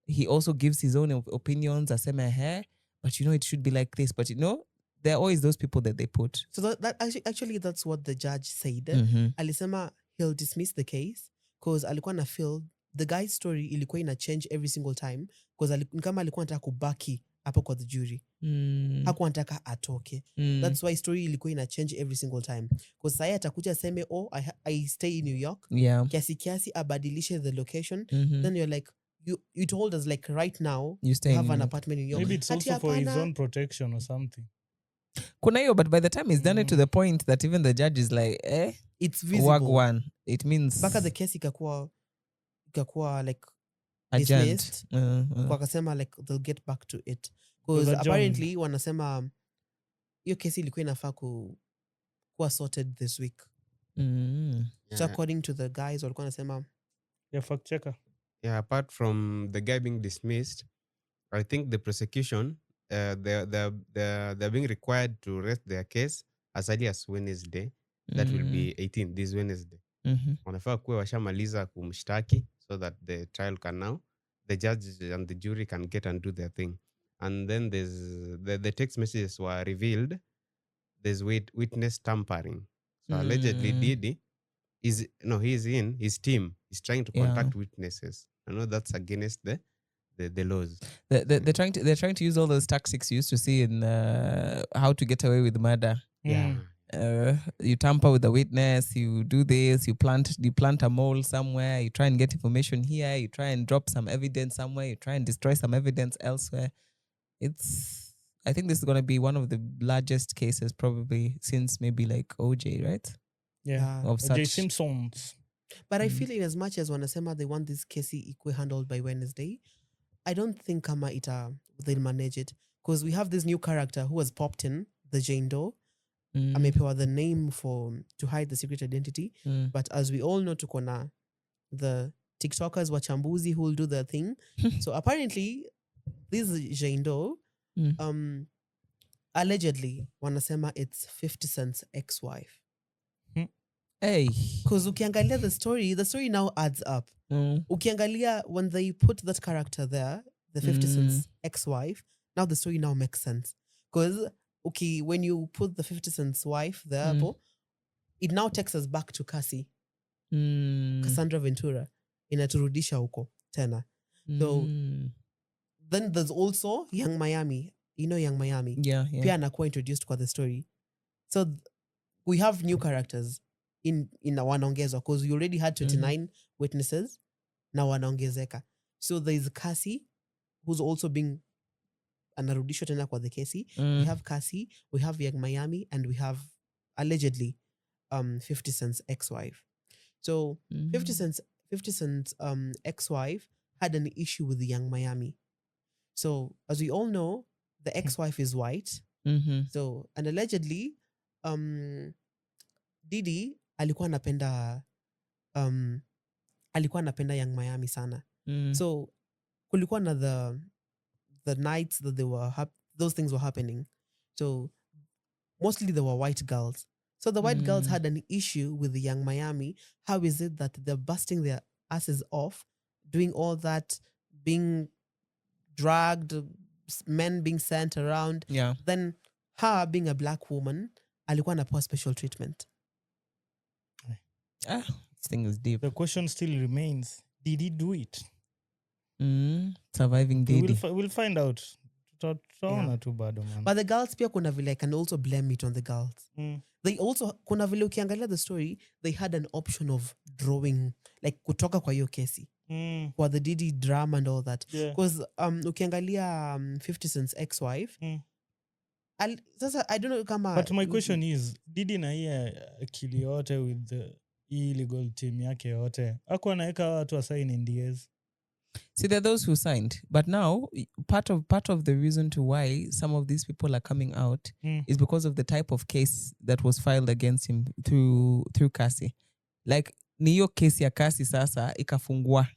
He also gives his own opinions, aseme hair. But it should be like this. But there are always those people that they put. So that actually that's what the judge said. Alisema he'll dismiss the case because alikuwa na feel the guy's story ilikuwa ina change every single time because kama alikuwa anataka kubaki hapo kwa the jury. Hakuwa anataka atoke. That's why story ilikuwa ina change every single time. Because sahi atakuja aseme, oh, I stay in New York. Yeah. Kiasi abadilishe the location. Then you're like, you told us like right now you have an apartment in New York. Maybe it's also for his own protection or something. Kuna hiyo, but by the time he's done it to the point that even the judge is like, it's visible. Wagwan. It means baka the case ikakuwa like dismissed. Wakasema like they'll get back to it. Because apparently wanasema hiyo kesi ilikuwa inafaa kuwa sorted this week. So according to the guys walikuwa wanasema fact checker. Yeah, apart from the guy being dismissed, I think the prosecution, they're being required to rest their case as early as Wednesday. That will be 18th, this Wednesday. Wanafaa kuwa washamaliza kumshtaki so that the trial can now, the judge and the jury can get and do their thing. And then there's the text messages were revealed. There's witness tampering. So allegedly Diddy he's in his team is trying to contact witnesses. I know that's against the laws. They're trying to use all those tactics you used to see in How to Get Away with Murder. You tamper with the witness, you do this, you plant a mole somewhere, you try and get information here, you try and drop some evidence somewhere, you try and destroy some evidence elsewhere. I think this is going to be one of the largest cases probably since maybe like OJ, right? Yeah, of O.J. Simpsons. But I feel in as much as wanasema they want this case equally handled by Wednesday, I don't think kama they'll manage it. because we have this new character who has popped in, the Jane Doe. Mm. Amepewa the name to hide the secret identity. Mm. But as we all know, tukona the TikTokers wachambuzi who will do their thing. So apparently, this Jane Doe, allegedly, wanasema it's 50 Cent's ex-wife. Hey. Because ukiangalia the story now adds up. Ukiangalia, when they put that character there, the 50 Cent's ex-wife, now the story now makes sense. Because when you put the 50 Cent's wife there, it now takes us back to Cassie. Cassandra Ventura. Inaturudisha huko tena. So then there's also Young Miami. You know Young Miami? Yeah. Pia anakuwa introduced kwa the story. So we have new characters in wanaongezwa, because we already had 29 witnesses. Now wanaongezeka. So there is Cassie, who's also being anarudishwa tena kwa the kesi. We have Cassie, we have Young Miami, and we have allegedly 50 Cent's ex-wife. So 50 Cent's ex-wife had an issue with the Young Miami. So as we all know, the ex-wife is white. So, and allegedly, Didi alikuwa anapenda Young Miami sana. So kulikuwa na the nights that those things were happening. So mostly they were white girls. So the white girls had an issue with the Young Miami. How is it that they're busting their asses off, doing all that, being dragged, men being sent around? Yeah. Then her being a black woman, alikuwa anapewa special treatment. This thing is deep. The question still remains, did he do it? Surviving Didi. We'll find out. Too bad, man. But the girls pia kuna vile, I can also blame it on the girls. They also, kuna vile ukiangalia the story, they had an option of drawing, like kutoka kwa hiyo kesi. For the Didi drama and all that. Because ukiangalia 50 Cent's ex-wife, sasa I don't know kama... But my question is, Didi na hii akili yote with the illegal team yake yote, hakuwa naeka watu wasign NDAs? See, there are those who signed, but now part of the reason to why some of these people are coming out is because of the type of case that was filed against him through Cassie. Like niyo case ya Cassie sasa ikafungwa.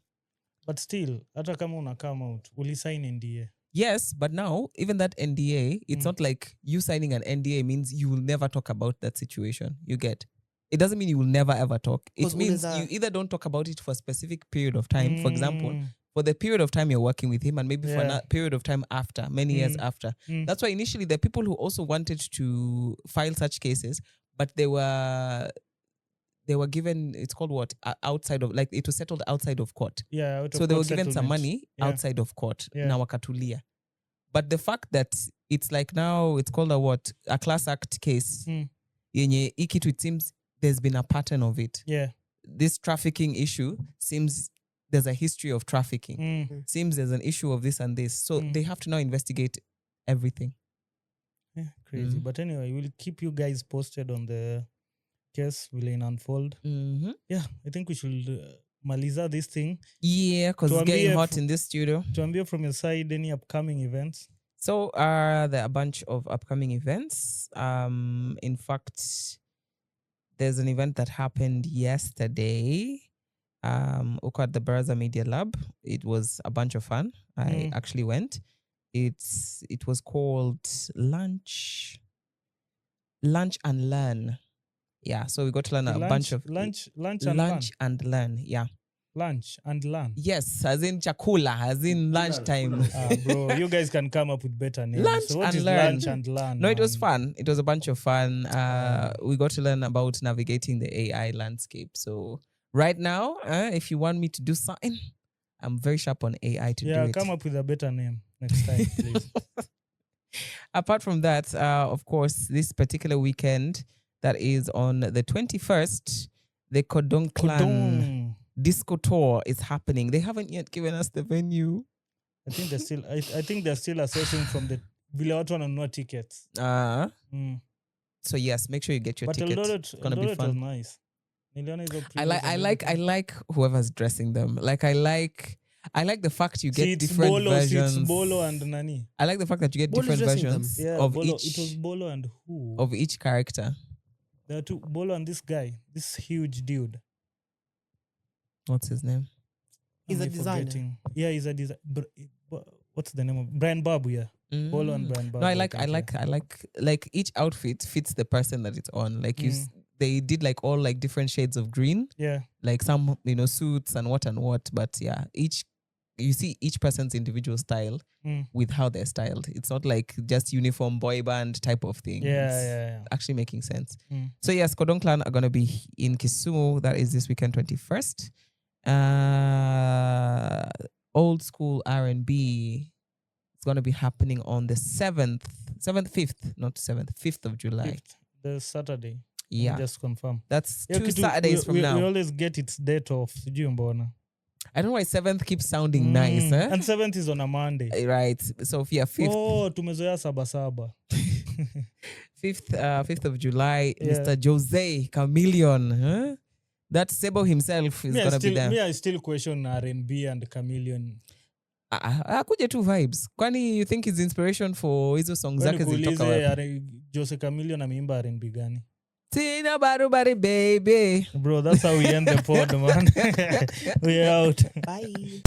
But still, hata kama una come out, will you sign NDA? Yes, but now even that NDA, it's not like you signing an NDA means you will never talk about that situation. You get? It doesn't mean you will never ever talk. It means you either don't talk about it for a specific period of time. For example, for the period of time you're working with him, and maybe for a period of time after, many years after. That's why initially there are people who also wanted to file such cases, but they were given, it's called what? Outside of, like it was settled outside of court. Yeah. So they were given some money outside of court. Na wakatulia. But the fact that it's like now, it's called a class act case. Yenye ikitu, it seems there's been a pattern of it. Yeah. This trafficking issue seems there's a history of trafficking. Seems there's an issue of this and this. So they have to now investigate everything. Yeah, crazy. But anyway, we'll keep you guys posted on the case will unfold. Yeah, I think we should maliza this thing. Yeah, because it's getting hot in this studio. Tuambie from your side any upcoming events. So there are a bunch of upcoming events. In fact, there's an event that happened yesterday. Uko at the Baraza Media Lab. It was a bunch of fun. I actually went. It was called Lunch and Learn. Yeah, so we got to learn a bunch of lunch and learn. Yeah. Lunch and learn. Yes, as in chakula, as in lunchtime. Bro, you guys can come up with better names. Lunch so what and is learn. Lunch and learn? No, it was fun. It was a bunch of fun. We got to learn about navigating the AI landscape. So right now, if you want me to do something, I'm very sharp on AI to do it. Yeah, come up with a better name next time, please. Apart from that, of course, this particular weekend, that is on the 21st, the Kodong Clan Disco Tour is happening. They haven't yet given us the venue. I think they're still assessing from the vile watu wananunua tickets. So yes, make sure you get your ticket. It's gonna be fun. Was nice. I like whoever's dressing them. Like I I like the fact you get See, it's different Bolo, versions. It's Bolo and Nani. I like the fact that you get Bolo is different dressing versions Yeah, of Bolo. each It was Bolo and who? of each character. There are two, Bolo and this guy, this huge dude. What's his name? He's Am a I designer. forgetting? Yeah, he's a designer. What's the name of Brian Babu? Yeah, Bolo and Brian Babu. No, I think, like each outfit fits the person that it's on. Like they did like all like different shades of green. Yeah. Like some suits and what. But yeah, you see each person's individual style with how they're styled. It's not like just uniform boy band type of thing. Yeah. Actually making sense. So yes, Kodong Clan are gonna be in Kisumu. That is this weekend 21st. Old school R&B is gonna be happening on the 5th of July. 5th, the Saturday. Yeah, Just confirm. that's 2 Saturdays from now. We always get its date off. Sijui mbona. I don't know why 7th keeps sounding nice. Eh? And 7th is on a Monday. Right. So yeah, 5th. Oh, tumezoea saba. 5th of July, Mr. Jose Chameleon. Huh? That Sebo himself is gonna be there. I still question R&B and Chameleon. Akuje tu vibes. Kwani you think his inspiration for hizo songs zake zilitoka wapi? Jose Chameleon ameimba R&B gani? Tina barubari baby. Bro, that's how we end the pod, man. We're out. Bye.